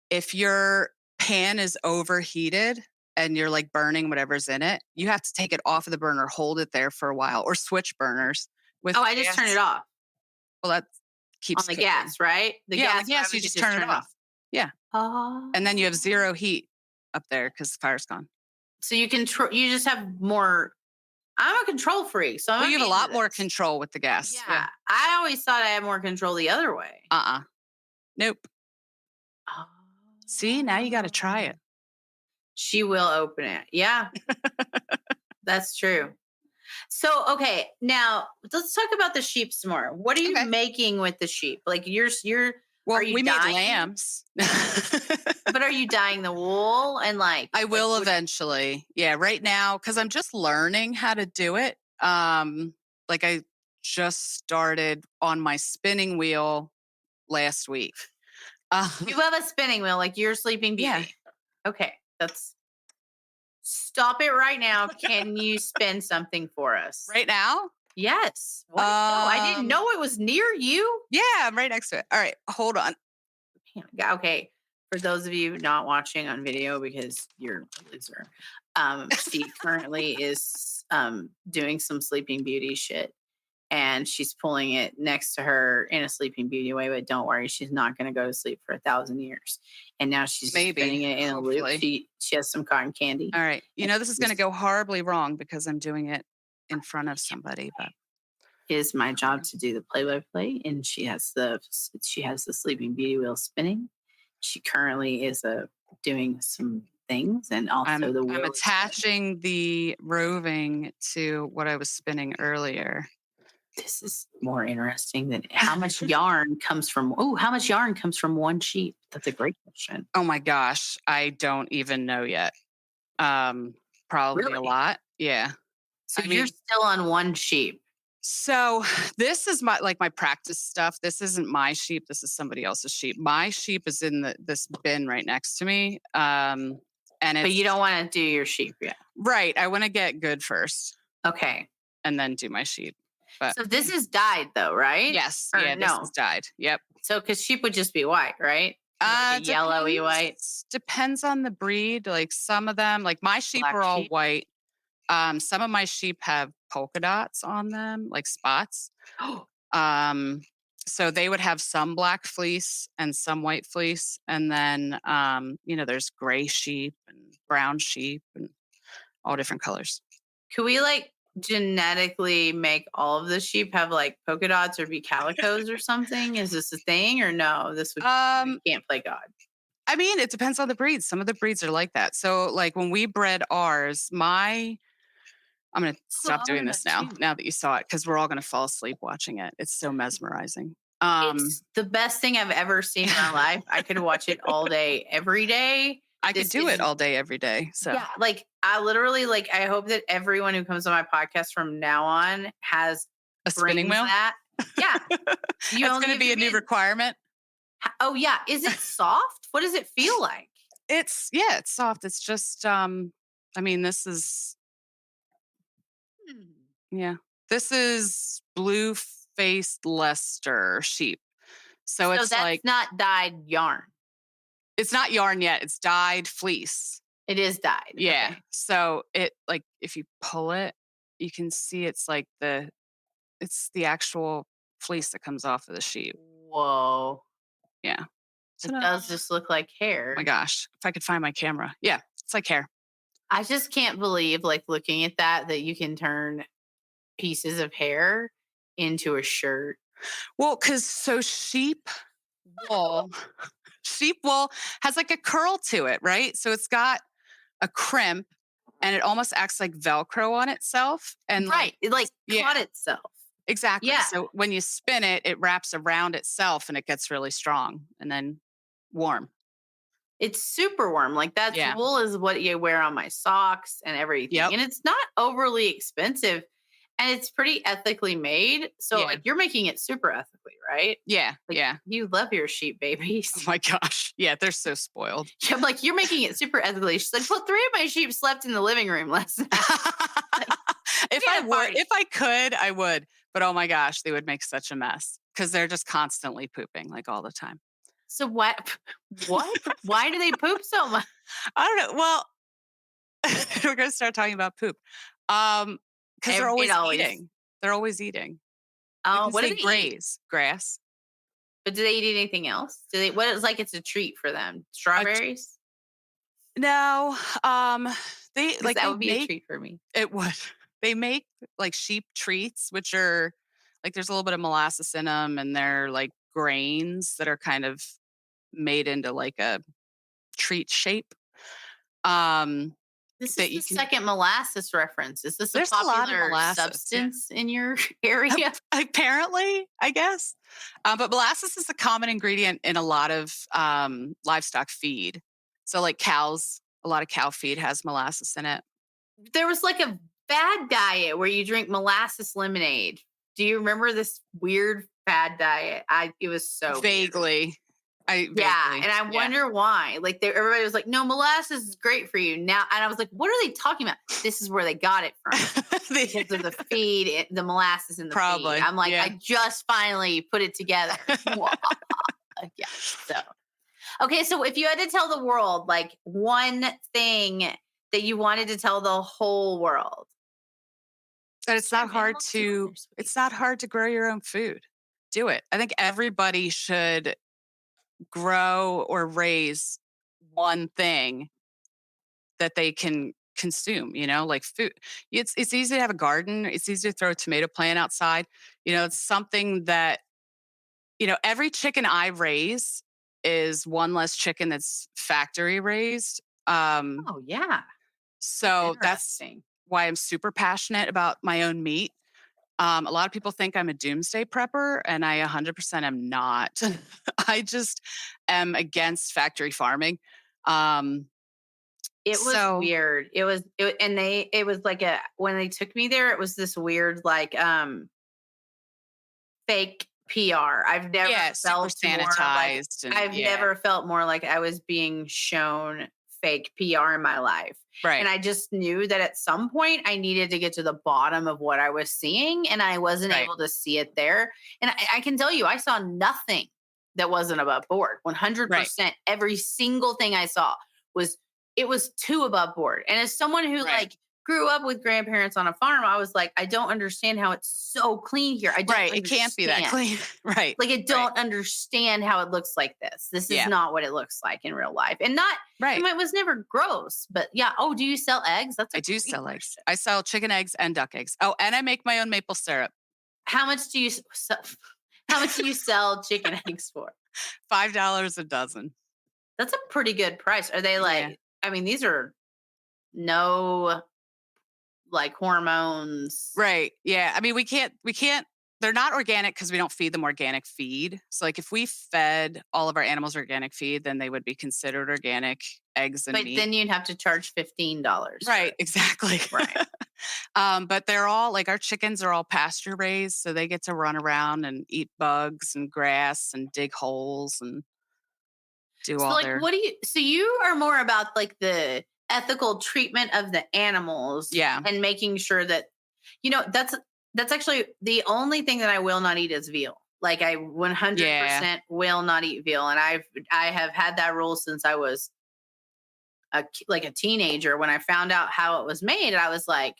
Speaker 2: if your pan is overheated and you're like burning whatever's in it, you have to take it off of the burner, hold it there for a while, or switch burners. With
Speaker 1: Oh, I just turned it off
Speaker 2: Well, that keeps
Speaker 1: on the
Speaker 2: cooking.
Speaker 1: gas, right?
Speaker 2: On the gas,
Speaker 1: I
Speaker 2: you
Speaker 1: would
Speaker 2: just turn it off. Yeah.
Speaker 1: Oh.
Speaker 2: And then you have zero heat up there because the fire's gone.
Speaker 1: So you control. You just have more. I'm a control freak, so I'm
Speaker 2: Well, you have a lot
Speaker 1: into
Speaker 2: more
Speaker 1: this.
Speaker 2: control with the gas.
Speaker 1: Yeah, I always thought I had more control the other way.
Speaker 2: Nope. See, now you got to try it.
Speaker 1: She will open it. Yeah, that's true. So, okay, now let's talk about the sheep some more. What are you
Speaker 2: Okay.
Speaker 1: making with the sheep? Like you're,
Speaker 2: Well,
Speaker 1: Are you
Speaker 2: we made
Speaker 1: dying?
Speaker 2: lambs.
Speaker 1: but are you dyeing the wool and like?
Speaker 2: I will
Speaker 1: like,
Speaker 2: eventually. Yeah, right now, because I'm just learning how to do it. Like I just started on my spinning wheel last week.
Speaker 1: You have a spinning wheel, like you're Sleeping Beauty.
Speaker 2: Yeah.
Speaker 1: Okay, that's. Stop it right now. Can you spin something for us?
Speaker 2: Right now?
Speaker 1: Yes. What? No, I didn't know it was near you.
Speaker 2: Yeah, I'm right next to it. All right, hold on.
Speaker 1: Yeah, okay. For those of you not watching on video because you're a loser, she currently is doing some Sleeping Beauty shit, and she's pulling it next to her in a Sleeping Beauty way. But don't worry, she's not going to go to sleep for 1,000 years. And now she's
Speaker 2: Maybe,
Speaker 1: spinning it in a loop.
Speaker 2: hopefully.
Speaker 1: She has some cotton candy.
Speaker 2: All right. You know, this is going to go horribly wrong because I'm doing it in front of somebody, but
Speaker 1: It is my job to do the play-by-play, and she has the Sleeping Beauty wheel spinning. She currently is doing some things, and also
Speaker 2: I'm
Speaker 1: the wheel is spinning.
Speaker 2: attaching the roving to what I was spinning earlier.
Speaker 1: This is more interesting than how much yarn comes from. Oh, how much yarn comes from one sheep? That's a great question.
Speaker 2: Oh my gosh, I don't even know yet. Um, Probably a
Speaker 1: Really?
Speaker 2: lot. Yeah.
Speaker 1: So
Speaker 2: I
Speaker 1: you're
Speaker 2: mean,
Speaker 1: still on one sheep.
Speaker 2: so this is my like my practice stuff. This isn't my sheep. This is somebody else's sheep. My sheep is in this bin right next to me. And
Speaker 1: But you
Speaker 2: it's
Speaker 1: don't want to do your sheep yet.
Speaker 2: right. I want to get good first
Speaker 1: Okay.
Speaker 2: and then do my sheep. But
Speaker 1: So this is dyed though, right?
Speaker 2: yes,
Speaker 1: Or
Speaker 2: yeah, this is
Speaker 1: no?
Speaker 2: dyed. Yep.
Speaker 1: So because sheep would just be white, right? Or like a yellowy white,
Speaker 2: Depends on the breed. Like some of them, like my sheep
Speaker 1: black
Speaker 2: are all
Speaker 1: sheep.
Speaker 2: white. Some of my sheep have polka dots on them, like spots. Um, so they would have some black fleece and some white fleece, and then there's gray sheep and brown sheep and all different colors.
Speaker 1: Could we like genetically make all of the sheep have like polka dots or be calicos or something? Is this a thing or no? This would we
Speaker 2: Um,
Speaker 1: can't play God.
Speaker 2: I mean, it depends on the breeds. Some of the breeds are like that. So, like when we bred ours, I'm going to
Speaker 1: Oh,
Speaker 2: stop
Speaker 1: I want
Speaker 2: doing
Speaker 1: to know
Speaker 2: this now.
Speaker 1: too.
Speaker 2: Now that you saw it, because we're all going to fall asleep watching it. It's so mesmerizing.
Speaker 1: It's the best thing I've ever seen in my life. I could watch it all day, every day.
Speaker 2: I could
Speaker 1: This
Speaker 2: do it
Speaker 1: is
Speaker 2: all day, every day. So,
Speaker 1: yeah, like I literally like I hope that everyone who comes on my podcast from now on has
Speaker 2: a spinning
Speaker 1: brings
Speaker 2: wheel.
Speaker 1: that. Yeah. You
Speaker 2: That's
Speaker 1: only
Speaker 2: going to
Speaker 1: have
Speaker 2: be
Speaker 1: your
Speaker 2: a new
Speaker 1: kids.
Speaker 2: requirement.
Speaker 1: Oh yeah. Is it soft? What does it feel like?
Speaker 2: Yeah, it's soft. It's just I mean, this is
Speaker 1: Hmm.
Speaker 2: yeah. This is blue faced Leicester sheep. So
Speaker 1: So
Speaker 2: it's
Speaker 1: that's
Speaker 2: like
Speaker 1: not dyed yarn.
Speaker 2: it's not yarn yet, it's dyed fleece.
Speaker 1: It is dyed.
Speaker 2: Yeah.
Speaker 1: Okay.
Speaker 2: So it like if you pull it, you can see it's the actual fleece that comes off of the sheep.
Speaker 1: Whoa.
Speaker 2: Yeah.
Speaker 1: It
Speaker 2: Ta-da.
Speaker 1: does just look like
Speaker 2: Oh my
Speaker 1: hair.
Speaker 2: gosh. If I could find my camera. Yeah. It's like hair.
Speaker 1: I just can't believe, like, looking at that you can turn pieces of hair into a shirt.
Speaker 2: Well, because so wool, sheep wool has like a curl to it, right? So it's got a crimp and it almost acts like Velcro on itself. And
Speaker 1: Right.
Speaker 2: like,
Speaker 1: It like
Speaker 2: yeah,
Speaker 1: caught itself.
Speaker 2: exactly.
Speaker 1: Yeah.
Speaker 2: So when you spin it, it wraps around itself and it gets really strong and then warm.
Speaker 1: It's super warm. Like that's
Speaker 2: Yeah.
Speaker 1: wool is what you wear on my socks and everything.
Speaker 2: Yep.
Speaker 1: And it's not overly expensive and it's pretty ethically made. So
Speaker 2: Yeah.
Speaker 1: like you're making it super ethically, right?
Speaker 2: Yeah.
Speaker 1: Like
Speaker 2: Yeah.
Speaker 1: you love your sheep
Speaker 2: Oh
Speaker 1: babies.
Speaker 2: my gosh. Yeah. They're so spoiled.
Speaker 1: I'm like, you're making it super ethically. She's like, well, three of my sheep slept in the living room last night. Like, we had a party.
Speaker 2: If I could, I would. But oh my gosh, they would make such a mess because they're just constantly pooping like all the time.
Speaker 1: So what? What? Why do they poop so much?
Speaker 2: I don't know. Well, we're going to start talking about poop. Because they're
Speaker 1: It
Speaker 2: always
Speaker 1: always.
Speaker 2: eating. They're always eating. You
Speaker 1: Oh,
Speaker 2: can
Speaker 1: what do
Speaker 2: say
Speaker 1: they eat?
Speaker 2: grass.
Speaker 1: But do they eat anything else? Do they? What is like? It's a treat for them.
Speaker 2: A tr-
Speaker 1: Strawberries,
Speaker 2: no,
Speaker 1: because that would be a treat for me.
Speaker 2: it would. They make like sheep treats, which are like there's a little bit of molasses in them, and they're like grains that are kind of made into like a treat shape. Um,
Speaker 1: This is
Speaker 2: that
Speaker 1: the
Speaker 2: you can.
Speaker 1: second molasses reference. Is this a
Speaker 2: There's a lot of
Speaker 1: popular
Speaker 2: molasses. Yeah.
Speaker 1: substance in your area?
Speaker 2: Apparently, I guess. But molasses is a common ingredient in a lot of livestock feed. So, like cows, a lot of cow feed has molasses in it.
Speaker 1: There was like a fad diet where you drink molasses lemonade. Do you remember this weird fad diet? It was so weird.
Speaker 2: Vaguely.
Speaker 1: Yeah,
Speaker 2: Vaguely,
Speaker 1: and I
Speaker 2: yeah.
Speaker 1: wonder why. Like everybody was like, "No, molasses is great for you." Now, and I was like, "What are they talking about?" This is where they got it from because of the feed, the molasses in the
Speaker 2: Probably.
Speaker 1: feed. I'm like,
Speaker 2: Yeah.
Speaker 1: I just finally put it together. Yeah. So, okay. So, if you had to tell the world like one thing that you wanted to tell the whole world,
Speaker 2: But it's not hard
Speaker 1: animals too,
Speaker 2: to
Speaker 1: they're sweet.
Speaker 2: it's not hard to grow your own food. Do it. I think everybody should grow or raise one thing that they can consume, like food. It's easy to have a garden. It's easy to throw a tomato plant outside. It's something that, every chicken I raise is one less chicken that's factory raised.
Speaker 1: Oh yeah, that's
Speaker 2: So that's
Speaker 1: interesting.
Speaker 2: why I'm super passionate about my own meat A lot of people think I'm a doomsday prepper, and I 100% am not. I just am against factory farming. Um,
Speaker 1: It was
Speaker 2: so
Speaker 1: weird. It was like when they took me there, it was this weird, like, fake PR.
Speaker 2: yeah, super sanitized and
Speaker 1: I've
Speaker 2: yeah,
Speaker 1: never felt more like I was being shown fake PR in my life. And
Speaker 2: right,
Speaker 1: I just knew that at some point I needed to get to the bottom of what I was seeing, and I wasn't
Speaker 2: right,
Speaker 1: able to see it there. And I can tell you, I saw nothing that wasn't above board.
Speaker 2: right,
Speaker 1: 100%. Every single thing I saw was it was too above board. And as someone who
Speaker 2: right.
Speaker 1: like grew up with grandparents on a farm, I was like, I don't understand how it's so clean here. I don't
Speaker 2: Right, it can't be that
Speaker 1: understand.
Speaker 2: clean. Right,
Speaker 1: Like, I
Speaker 2: right.
Speaker 1: don't understand how it looks like this. This is
Speaker 2: Yeah,
Speaker 1: not what it looks like in real life. And not,
Speaker 2: right.
Speaker 1: it was never gross, but yeah. Oh, do you sell eggs? That's
Speaker 2: I
Speaker 1: a
Speaker 2: do
Speaker 1: great
Speaker 2: sell eggs.
Speaker 1: question.
Speaker 2: I sell chicken eggs and duck eggs. Oh, and I make my own maple syrup.
Speaker 1: How much do you sell? How much do you sell chicken eggs for?
Speaker 2: $5 a dozen.
Speaker 1: That's a pretty good price. Are they
Speaker 2: Yeah.
Speaker 1: like, I mean, these are no like hormones.
Speaker 2: Right. Yeah. I mean, we can't they're not organic because we don't feed them organic feed. So like if we fed all of our animals organic feed, then they would be considered organic eggs and
Speaker 1: But
Speaker 2: meat.
Speaker 1: then you'd have to charge $15 for
Speaker 2: Right,
Speaker 1: it.
Speaker 2: exactly.
Speaker 1: Right.
Speaker 2: But they're all like our chickens are all pasture raised, so they get to run around and eat bugs and grass and dig holes and do
Speaker 1: So
Speaker 2: all
Speaker 1: like
Speaker 2: their
Speaker 1: so you are more about like the ethical treatment of the animals
Speaker 2: yeah.
Speaker 1: and making sure that that's actually the only thing that I will not eat is veal. Like I
Speaker 2: Yeah.
Speaker 1: 100% will not eat veal, and I have had that rule since I was like a teenager. When I found out how it was made, I was like,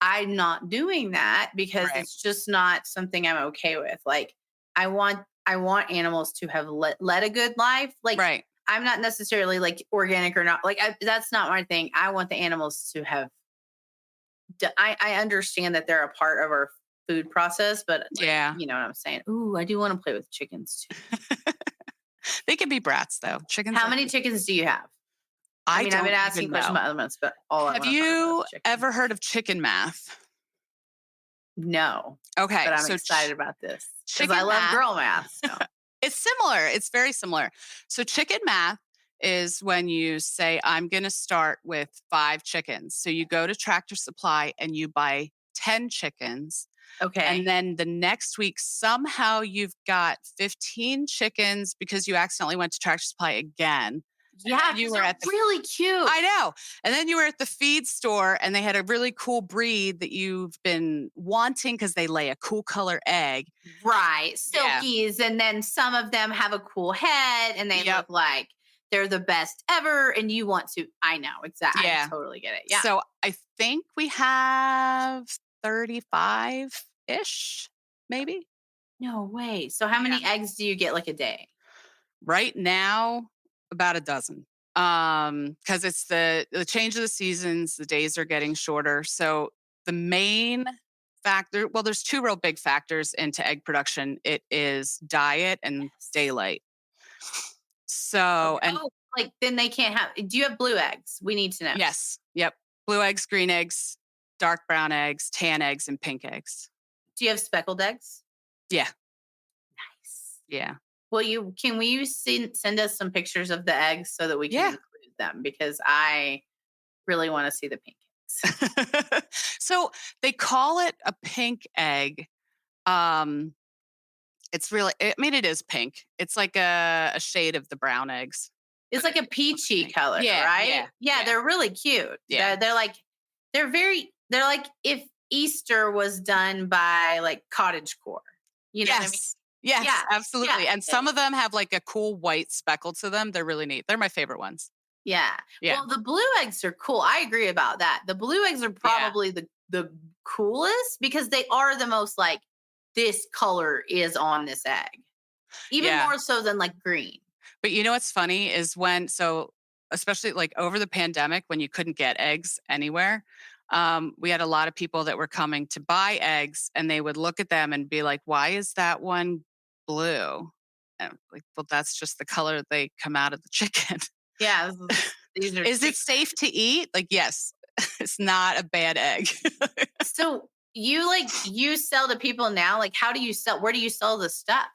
Speaker 1: I'm not doing that because
Speaker 2: Right.
Speaker 1: it's just not something I'm okay with. Like I want animals to have led a good life. Like
Speaker 2: Right.
Speaker 1: I'm not necessarily like organic or not. Like that's not my thing. I want the animals to have. I understand that they're a part of our food process, but like
Speaker 2: Yeah.
Speaker 1: you know what I'm saying. Ooh, I do want to play with chickens too.
Speaker 2: They can be brats though. Chickens
Speaker 1: How
Speaker 2: are
Speaker 1: many chickens do you have? I
Speaker 2: I
Speaker 1: mean, I've been
Speaker 2: don't
Speaker 1: asking
Speaker 2: even
Speaker 1: questions
Speaker 2: know.
Speaker 1: about other ones, but all I
Speaker 2: Have
Speaker 1: want to talk about is
Speaker 2: you
Speaker 1: chicken.
Speaker 2: ever heard of chicken math?
Speaker 1: No, but
Speaker 2: Okay,
Speaker 1: I'm
Speaker 2: so
Speaker 1: excited about this because I
Speaker 2: chicken
Speaker 1: love
Speaker 2: math
Speaker 1: girl math. So
Speaker 2: it's similar. It's very similar. So chicken math is when you say, I'm going to start with 5 chickens. So you go to Tractor Supply and you buy 10 chickens. And
Speaker 1: okay.
Speaker 2: then the next week, somehow you've got 15 chickens because you accidentally went to Tractor Supply again. And
Speaker 1: Yeah,
Speaker 2: then you
Speaker 1: because
Speaker 2: were
Speaker 1: they're
Speaker 2: at the
Speaker 1: really cute.
Speaker 2: I know. And then you were at the feed store and they had a really cool breed that you've been wanting because they lay a cool color egg.
Speaker 1: Right.
Speaker 2: Yeah.
Speaker 1: Silkies. And then some of them have a cool head and they
Speaker 2: Yep.
Speaker 1: look like they're the best ever. And you want to, I know, exactly. I
Speaker 2: Yeah.
Speaker 1: totally get it. Yeah.
Speaker 2: So I think we have 35 ish, maybe.
Speaker 1: No way. So how
Speaker 2: Yeah.
Speaker 1: many eggs do you get like a day?
Speaker 2: Right now, about a dozen. Because it's the change of the seasons, the days are getting shorter. So the main factor, well, there's two real big factors into egg production. It is diet and
Speaker 1: Yes.
Speaker 2: daylight. So,
Speaker 1: Okay.
Speaker 2: and
Speaker 1: Oh, like then they can't have, do you have blue eggs? We need to know.
Speaker 2: yes, yep. Blue eggs, green eggs, dark brown eggs, tan eggs, and pink eggs.
Speaker 1: Do you have speckled eggs?
Speaker 2: Yeah,
Speaker 1: Nice.
Speaker 2: yeah,
Speaker 1: Can we send us some pictures of the eggs so that we can
Speaker 2: yeah.
Speaker 1: include them? Because I really want to see the pink eggs.
Speaker 2: So they call it a pink egg. Um, it's really, I mean, it is pink. It's like a shade of the brown eggs,
Speaker 1: It's
Speaker 2: but
Speaker 1: like a
Speaker 2: it looks
Speaker 1: peachy
Speaker 2: pink.
Speaker 1: color,
Speaker 2: Yeah,
Speaker 1: right?
Speaker 2: yeah,
Speaker 1: Yeah,
Speaker 2: yeah,
Speaker 1: they're really cute.
Speaker 2: yeah.
Speaker 1: They're like if Easter was done by like cottage core. You know what I mean?
Speaker 2: Yes, yes,
Speaker 1: Yeah. Yeah.
Speaker 2: absolutely. And some of them have like a cool white speckle to them. They're really neat. They're my favorite ones.
Speaker 1: Yeah.
Speaker 2: Yeah,
Speaker 1: Well, the blue eggs are cool. I agree about that. The blue eggs are
Speaker 2: yeah,
Speaker 1: probably the coolest because they are the most like this color is on this egg. Even
Speaker 2: yeah.
Speaker 1: more so than like green.
Speaker 2: But you know what's funny is especially like over the pandemic, when you couldn't get eggs anywhere, we had a lot of people that were coming to buy eggs and they would look at them and be like, why is that one blue? And like, well, that's just the color they come out of the chicken.
Speaker 1: Yeah, these are
Speaker 2: Is it
Speaker 1: chick
Speaker 2: safe to eat? Like, yes, it's not a bad egg.
Speaker 1: So you sell to people now? Like, how do you sell? Where do you sell the stuff?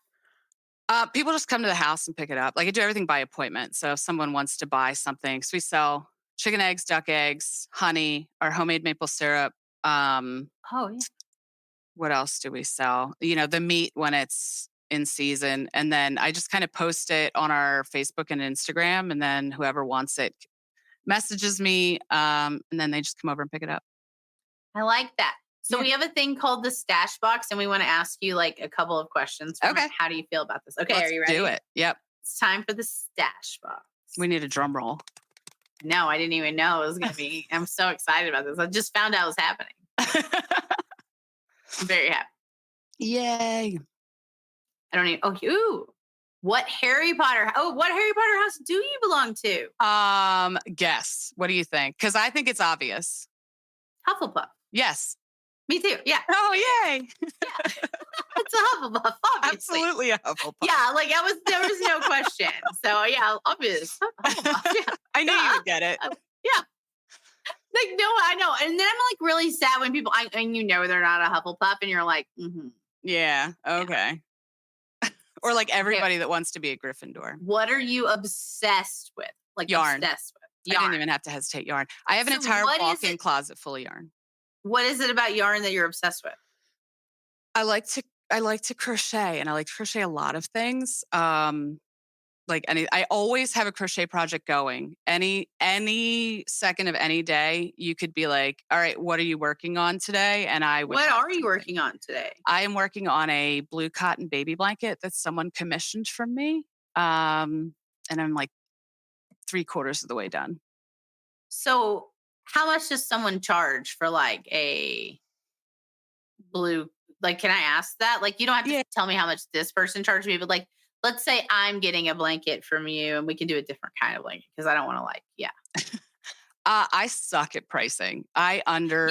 Speaker 2: People just come to the house and pick it up. Like I do everything by appointment. So if someone wants to buy something, so we sell chicken eggs, duck eggs, honey, our homemade maple syrup. Um,
Speaker 1: Oh yeah.
Speaker 2: what else do we sell? The meat when it's in season. And then I just kind of post it on our Facebook and Instagram. And then whoever wants it messages me. And then they just come over and pick it up.
Speaker 1: I like that. So
Speaker 2: Yeah.
Speaker 1: we have a thing called the stash box, and we want to ask you like a couple of questions from it.
Speaker 2: Okay.
Speaker 1: How do you feel about this? Okay,
Speaker 2: Let's
Speaker 1: are you ready?
Speaker 2: do it. Yep.
Speaker 1: It's time for the stash box.
Speaker 2: We need a drum roll.
Speaker 1: No, I didn't even know it was going to be. I'm so excited about this. I just found out it was happening. I'm very happy.
Speaker 2: Yay.
Speaker 1: I don't even. Oh, ooh. What Harry Potter house do you belong to?
Speaker 2: Guess. What do you think? Because I think it's obvious.
Speaker 1: Hufflepuff.
Speaker 2: Yes.
Speaker 1: Me too. Yeah.
Speaker 2: Oh, yay.
Speaker 1: Yeah. It's a Hufflepuff, obviously.
Speaker 2: Absolutely a Hufflepuff.
Speaker 1: Yeah, like there was no question. So yeah, obvious. Hufflepuff. Yeah.
Speaker 2: I knew you would get it.
Speaker 1: Yeah. Like, no, I know. And then I'm like really sad when people, and they're not a Hufflepuff, and you're like, mm-hmm.
Speaker 2: Yeah. Okay. Or like everybody that wants to be a Gryffindor.
Speaker 1: What are you obsessed with? Like
Speaker 2: yarn.
Speaker 1: Obsessed with
Speaker 2: I
Speaker 1: yarn.
Speaker 2: didn't even have to hesitate. Yarn. I have an
Speaker 1: So
Speaker 2: entire
Speaker 1: what is
Speaker 2: walk-in
Speaker 1: it-
Speaker 2: closet full of yarn.
Speaker 1: What is it about yarn that you're obsessed with?
Speaker 2: I like to crochet, and I like to crochet a lot of things. I always have a crochet project going. Any second of any day, you could be like, "All right, what are you working on today?" And I would.
Speaker 1: What
Speaker 2: have
Speaker 1: are you
Speaker 2: something.
Speaker 1: working on today?
Speaker 2: I am working on a blue cotton baby blanket that someone commissioned from me, and I'm like 3/4 of the way done.
Speaker 1: So how much does someone charge for like a blue? Like, can I ask that? Like, you don't have to
Speaker 2: Yeah.
Speaker 1: tell me how much this person charged me, but like, let's say I'm getting a blanket from you, and we can do a different kind of blanket because I don't want to
Speaker 2: I suck at pricing. I
Speaker 1: have no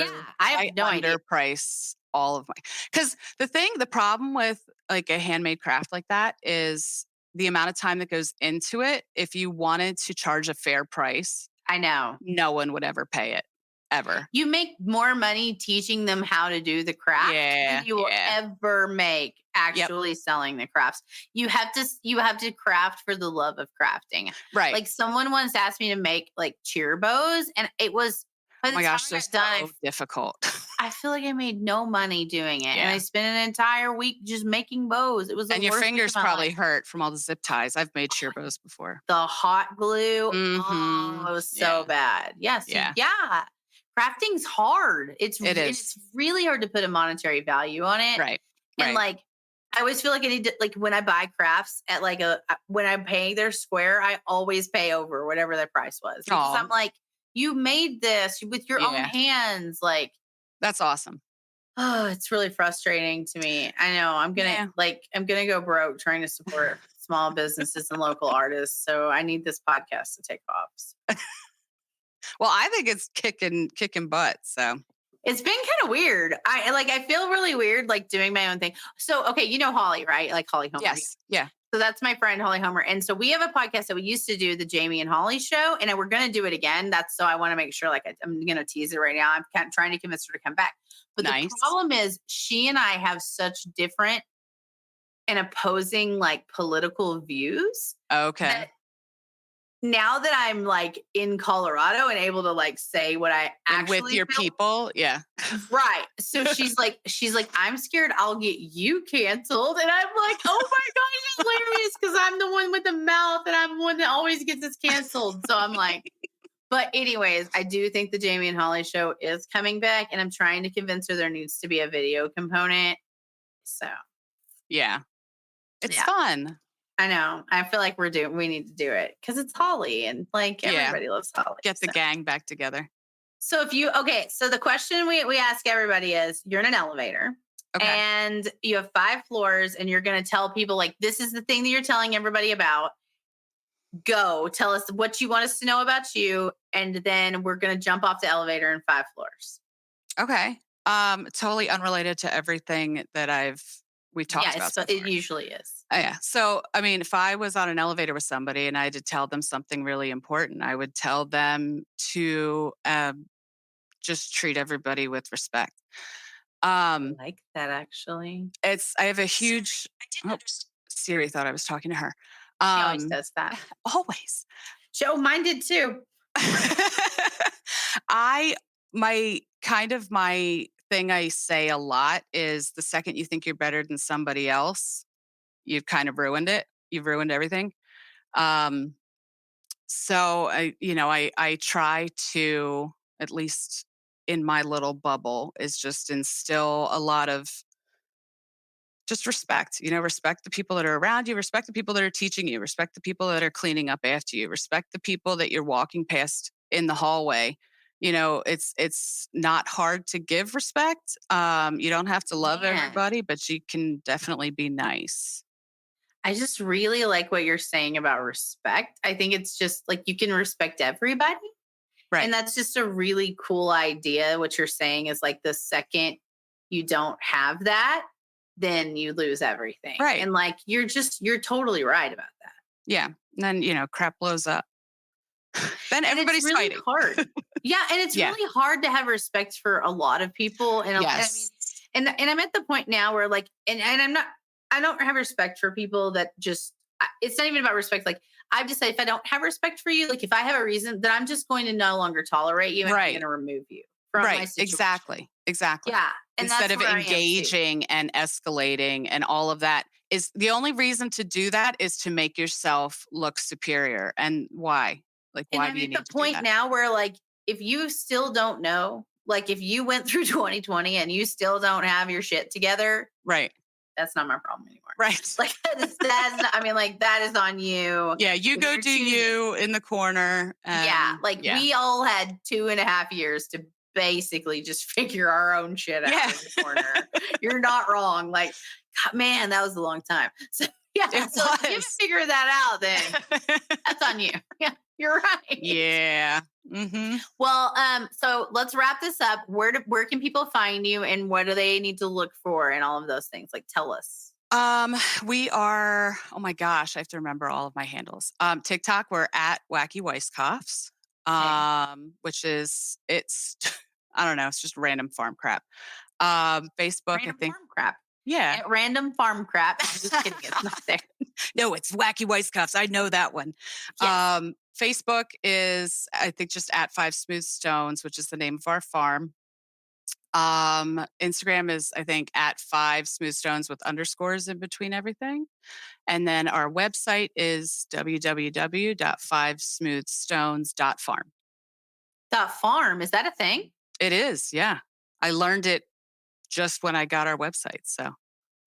Speaker 1: idea.
Speaker 2: underprice all of my, because the problem with like a handmade craft like that is the amount of time that goes into it. If you wanted to charge a fair price,
Speaker 1: I know.
Speaker 2: no one would ever pay it, ever.
Speaker 1: You make more money teaching them how to do the craft
Speaker 2: Yeah,
Speaker 1: than you will
Speaker 2: yeah.
Speaker 1: ever make actually selling the crafts. You have to craft for the love of crafting.
Speaker 2: Right.
Speaker 1: Like someone once asked me to make like cheer bows, and it was by
Speaker 2: Oh
Speaker 1: the
Speaker 2: my
Speaker 1: time
Speaker 2: gosh,
Speaker 1: I
Speaker 2: they're
Speaker 1: got done,
Speaker 2: so difficult.
Speaker 1: I feel like I made no money doing it, and
Speaker 2: Yeah.
Speaker 1: I spent an entire week just making bows. It was the
Speaker 2: And your
Speaker 1: worst week of
Speaker 2: fingers
Speaker 1: my
Speaker 2: probably
Speaker 1: life.
Speaker 2: hurt from all the zip ties. I've made cheer bows before.
Speaker 1: The hot glue. Oh,
Speaker 2: Mhm.
Speaker 1: it was so
Speaker 2: Yeah.
Speaker 1: bad. Yeah. So
Speaker 2: Yeah.
Speaker 1: yeah. Crafting's hard.
Speaker 2: It is.
Speaker 1: It's really hard to put a monetary value on it.
Speaker 2: Right.
Speaker 1: And
Speaker 2: Right.
Speaker 1: like, I always feel like I need to, like, when I buy crafts at like when I'm paying their square, I always pay over whatever their price was. Because
Speaker 2: Aw.
Speaker 1: I'm like, you made this with your own
Speaker 2: Yeah.
Speaker 1: hands. Like,
Speaker 2: That's awesome.
Speaker 1: oh, it's really frustrating to me. I know I'm
Speaker 2: Yeah.
Speaker 1: I'm gonna go broke trying to support small businesses and local artists. So I need this podcast to take off.
Speaker 2: Well, I think it's kicking butt. So
Speaker 1: It's been kind of weird. I feel really weird like doing my own thing. So okay, you know Holly, right? Like Holly Homer.
Speaker 2: yes, yeah.
Speaker 1: So that's my friend Holly Homer. And so we have a podcast that we used to do, the Jamie and Holly show, and we're going to do it again. So I want to make sure, like, I'm going to tease it right now. I'm trying to convince her to come back. But
Speaker 2: Nice.
Speaker 1: the problem is she and I have such different and opposing like political views.
Speaker 2: Okay.
Speaker 1: That now that I'm like in Colorado and able to like say what I
Speaker 2: And
Speaker 1: actually
Speaker 2: with your
Speaker 1: feel,
Speaker 2: people, yeah.
Speaker 1: right. So she's like, I'm scared I'll get you canceled. And I'm like, oh my gosh, it's hilarious because I'm the one with the mouth and I'm the one that always gets us canceled. So I'm like, but anyways, I do think the Jamie and Holly show is coming back, and I'm trying to convince her there needs to be a video component. So
Speaker 2: Yeah. It's
Speaker 1: Yeah.
Speaker 2: fun.
Speaker 1: I know. I feel like we need to do it because it's Holly, and like
Speaker 2: Yeah.
Speaker 1: everybody loves Holly.
Speaker 2: Get the
Speaker 1: so.
Speaker 2: gang back together.
Speaker 1: So so the question we ask everybody is, you're in an elevator.
Speaker 2: Okay.
Speaker 1: And you have 5 floors, and you're going to tell people like, this is the thing that you're telling everybody about. Go tell us what you want us to know about you. And then we're going to jump off the elevator in 5 floors.
Speaker 2: Okay. Totally unrelated to everything that we've talked about so
Speaker 1: it
Speaker 2: far.
Speaker 1: usually is.
Speaker 2: Oh, yeah. So, I mean, if I was on an elevator with somebody and I had to tell them something really important, I would tell them to just treat everybody with respect.
Speaker 1: I
Speaker 2: Um,
Speaker 1: like that actually.
Speaker 2: I have a huge, oh, Siri thought I was talking to her.
Speaker 1: She always
Speaker 2: Um,
Speaker 1: does that.
Speaker 2: always.
Speaker 1: Mine did too.
Speaker 2: I my thing I say a lot is the second you think you're better than somebody else, you've kind of ruined it. You've ruined everything. Um, so I try to, at least in my little bubble, is just instill a lot of just respect. Respect the people that are around you, respect the people that are teaching you, respect the people that are cleaning up after you, respect the people that you're walking past in the hallway. It's not hard to give respect. You don't have to love
Speaker 1: Man,
Speaker 2: everybody, but you can definitely be nice.
Speaker 1: I just really like what you're saying about respect. I think it's just like you can respect everybody. And
Speaker 2: Right.
Speaker 1: that's just a really cool idea. What you're saying is like the second you don't have that, then you lose everything.
Speaker 2: Right.
Speaker 1: And like you're totally right about that.
Speaker 2: Yeah. And then, crap blows up. Then
Speaker 1: And it's
Speaker 2: everybody's
Speaker 1: really
Speaker 2: fighting.
Speaker 1: hard. Yeah, and it's
Speaker 2: Yeah.
Speaker 1: really hard to have respect for a lot of people. And I mean,
Speaker 2: Yes.
Speaker 1: and I'm at the point now where like, and I don't have respect for people that just. It's not even about respect. Like I've decided if I don't have respect for you, like if I have a reason, then I'm just going to no longer tolerate you and I'm going
Speaker 2: Right.
Speaker 1: to remove you from my
Speaker 2: Right.
Speaker 1: situation.
Speaker 2: Exactly. Exactly.
Speaker 1: Yeah, and
Speaker 2: Instead
Speaker 1: that's
Speaker 2: of
Speaker 1: where I am too.
Speaker 2: engaging and escalating and all of that, is the only reason to do that is to make yourself look superior. And why? Like,
Speaker 1: And
Speaker 2: why
Speaker 1: I'm
Speaker 2: do you
Speaker 1: at the
Speaker 2: need to do
Speaker 1: point
Speaker 2: that?
Speaker 1: now where like if you still don't know, like if you went through 2020 and you still don't have your shit together,
Speaker 2: Right.
Speaker 1: that's not my problem anymore.
Speaker 2: Right.
Speaker 1: Like that's not, I mean, like that is on you.
Speaker 2: Yeah. You
Speaker 1: If
Speaker 2: go
Speaker 1: you're
Speaker 2: do
Speaker 1: choosing.
Speaker 2: you in the corner.
Speaker 1: Yeah,
Speaker 2: And
Speaker 1: like
Speaker 2: yeah.
Speaker 1: we all had 2.5 years to basically just figure our own shit out
Speaker 2: Yeah.
Speaker 1: in the corner. You're not wrong. Like, God, man, that was a long time. So yeah,
Speaker 2: It
Speaker 1: so if you haven't
Speaker 2: was.
Speaker 1: figured that out, then that's on you. Yeah, you're right.
Speaker 2: Yeah. Hmm.
Speaker 1: Well, so let's wrap this up. Where can people find you and what do they need to look for and all of those things? Like tell us.
Speaker 2: Um, we are, oh my gosh, I have to remember all of my handles. TikTok, we're at Wacky Weiskopfs,
Speaker 1: Okay.
Speaker 2: which is, it's, I don't know, it's just random farm crap. Facebook, I
Speaker 1: Random
Speaker 2: think,
Speaker 1: farm crap.
Speaker 2: yeah.
Speaker 1: At random farm crap. I'm just kidding. It's not there.
Speaker 2: No, it's Wacky Weiskopfs. I know that one.
Speaker 1: Yes.
Speaker 2: Facebook is, I think, just at Five Smooth Stones, which is the name of our farm. Instagram is, I think, at Five Smooth Stones with underscores in between everything. And then our website is www.fivesmoothstones.farm.
Speaker 1: Dot farm. Is that a thing?
Speaker 2: It is, yeah. I learned it just when I got our website. So,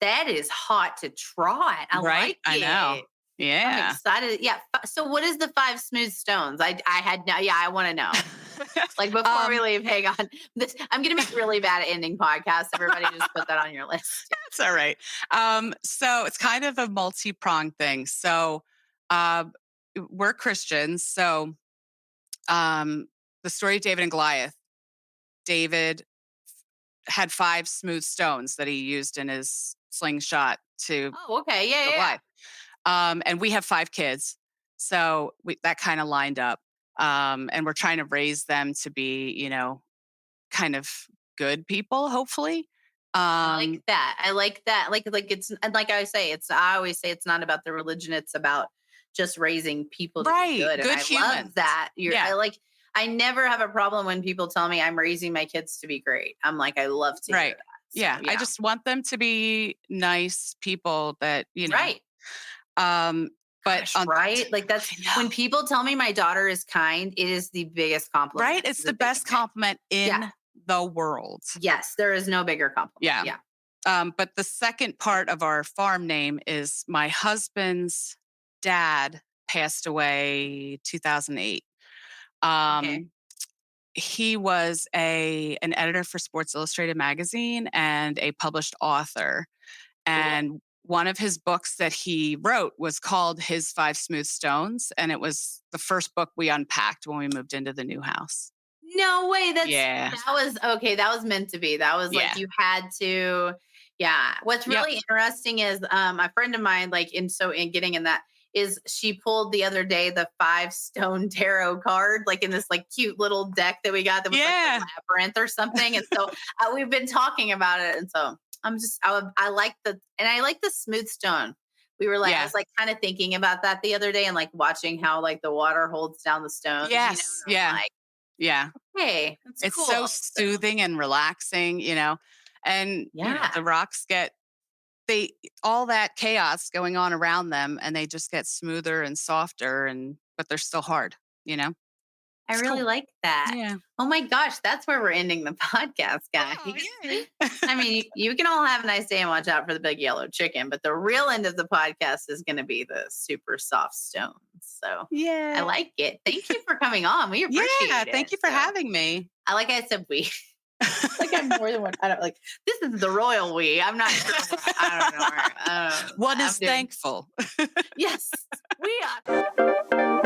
Speaker 1: That is hot to try. I
Speaker 2: right?
Speaker 1: like
Speaker 2: I know.
Speaker 1: it. I'm
Speaker 2: Yeah.
Speaker 1: excited. Yeah. So what is the five smooth stones? I had no, yeah, I want to know. Like before we
Speaker 2: um,
Speaker 1: leave, hang on. I'm gonna be really bad at ending podcasts. Everybody just put that on your list.
Speaker 2: it's all right. So it's kind of a multi-pronged thing. So uh, we're Christians. So um, the story of David and Goliath, David had five smooth stones that he used in his slingshot to
Speaker 1: Oh, okay. Yeah,
Speaker 2: kill
Speaker 1: yeah, yeah.
Speaker 2: Goliath. And we have five kids. So that kind of lined up. And we're trying to raise them to be, kind of good people, hopefully.
Speaker 1: I like
Speaker 2: Um,
Speaker 1: that. I like that. Like it's and like I always say it's not about the religion, it's about just raising people to be
Speaker 2: right.
Speaker 1: good. And
Speaker 2: Good
Speaker 1: I love
Speaker 2: humans.
Speaker 1: that.
Speaker 2: Yeah.
Speaker 1: I never have a problem when people tell me I'm raising my kids to be great. I'm like, I love to hear
Speaker 2: Right.
Speaker 1: that. So
Speaker 2: Yeah. I
Speaker 1: yeah.
Speaker 2: just want them to be nice people that,
Speaker 1: Right.
Speaker 2: um, but
Speaker 1: Gosh, right? Like that's
Speaker 2: I
Speaker 1: when
Speaker 2: know,
Speaker 1: people tell me my daughter is kind, it is the biggest
Speaker 2: right?
Speaker 1: compliment
Speaker 2: It's the
Speaker 1: that they can
Speaker 2: best
Speaker 1: make.
Speaker 2: compliment
Speaker 1: Yeah.
Speaker 2: in the world.
Speaker 1: Yes, there is no bigger compliment.
Speaker 2: Yeah.
Speaker 1: Yeah.
Speaker 2: But the second part of our farm name is my husband's dad passed away 2008.
Speaker 1: Okay.
Speaker 2: Um, he was an editor for Sports Illustrated magazine and a published author.
Speaker 1: Cool.
Speaker 2: And one of his books that he wrote was called His Five Smooth Stones. And it was the first book we unpacked when we moved into the new house.
Speaker 1: No way.
Speaker 2: Yeah.
Speaker 1: That was okay. That was meant to be. That was like
Speaker 2: Yeah.
Speaker 1: you had to. Yeah. What's
Speaker 2: Yep.
Speaker 1: really interesting is a friend of mine, like in getting in that, is she pulled the other day the 5 stone tarot card, like in this like cute little deck that we got that was like the
Speaker 2: Yeah.
Speaker 1: labyrinth or something. And so we've been talking about it. And so I like and I like the smooth stone. I
Speaker 2: Yeah.
Speaker 1: was like kind of thinking about that the other day and like watching how like the water holds down the stones,
Speaker 2: Yes.
Speaker 1: and I'm
Speaker 2: Yeah.
Speaker 1: like,
Speaker 2: Yeah.
Speaker 1: hey, that's
Speaker 2: It's
Speaker 1: cool.
Speaker 2: so
Speaker 1: So,
Speaker 2: soothing and relaxing, and
Speaker 1: yeah.
Speaker 2: the rocks get they all that chaos going on around them, and they just get smoother and softer, but they're still hard, you know?
Speaker 1: I
Speaker 2: It's
Speaker 1: really
Speaker 2: cool.
Speaker 1: like that.
Speaker 2: Yeah.
Speaker 1: Oh my gosh, that's where we're ending the podcast, guys.
Speaker 2: Oh, yay.
Speaker 1: I mean, you can all have a nice day and watch out for the big yellow chicken, but the real end of the podcast is going to be the super soft stones. So I
Speaker 2: Yeah.
Speaker 1: like it. Thank you for coming on. We
Speaker 2: Yeah,
Speaker 1: appreciate it.
Speaker 2: thank you for
Speaker 1: So,
Speaker 2: having me.
Speaker 1: like I said, we like I'm more than one. I don't like this is the royal we. I'm not sure. I don't know.
Speaker 2: One
Speaker 1: I'm
Speaker 2: is
Speaker 1: doing
Speaker 2: thankful.
Speaker 1: yes. We are.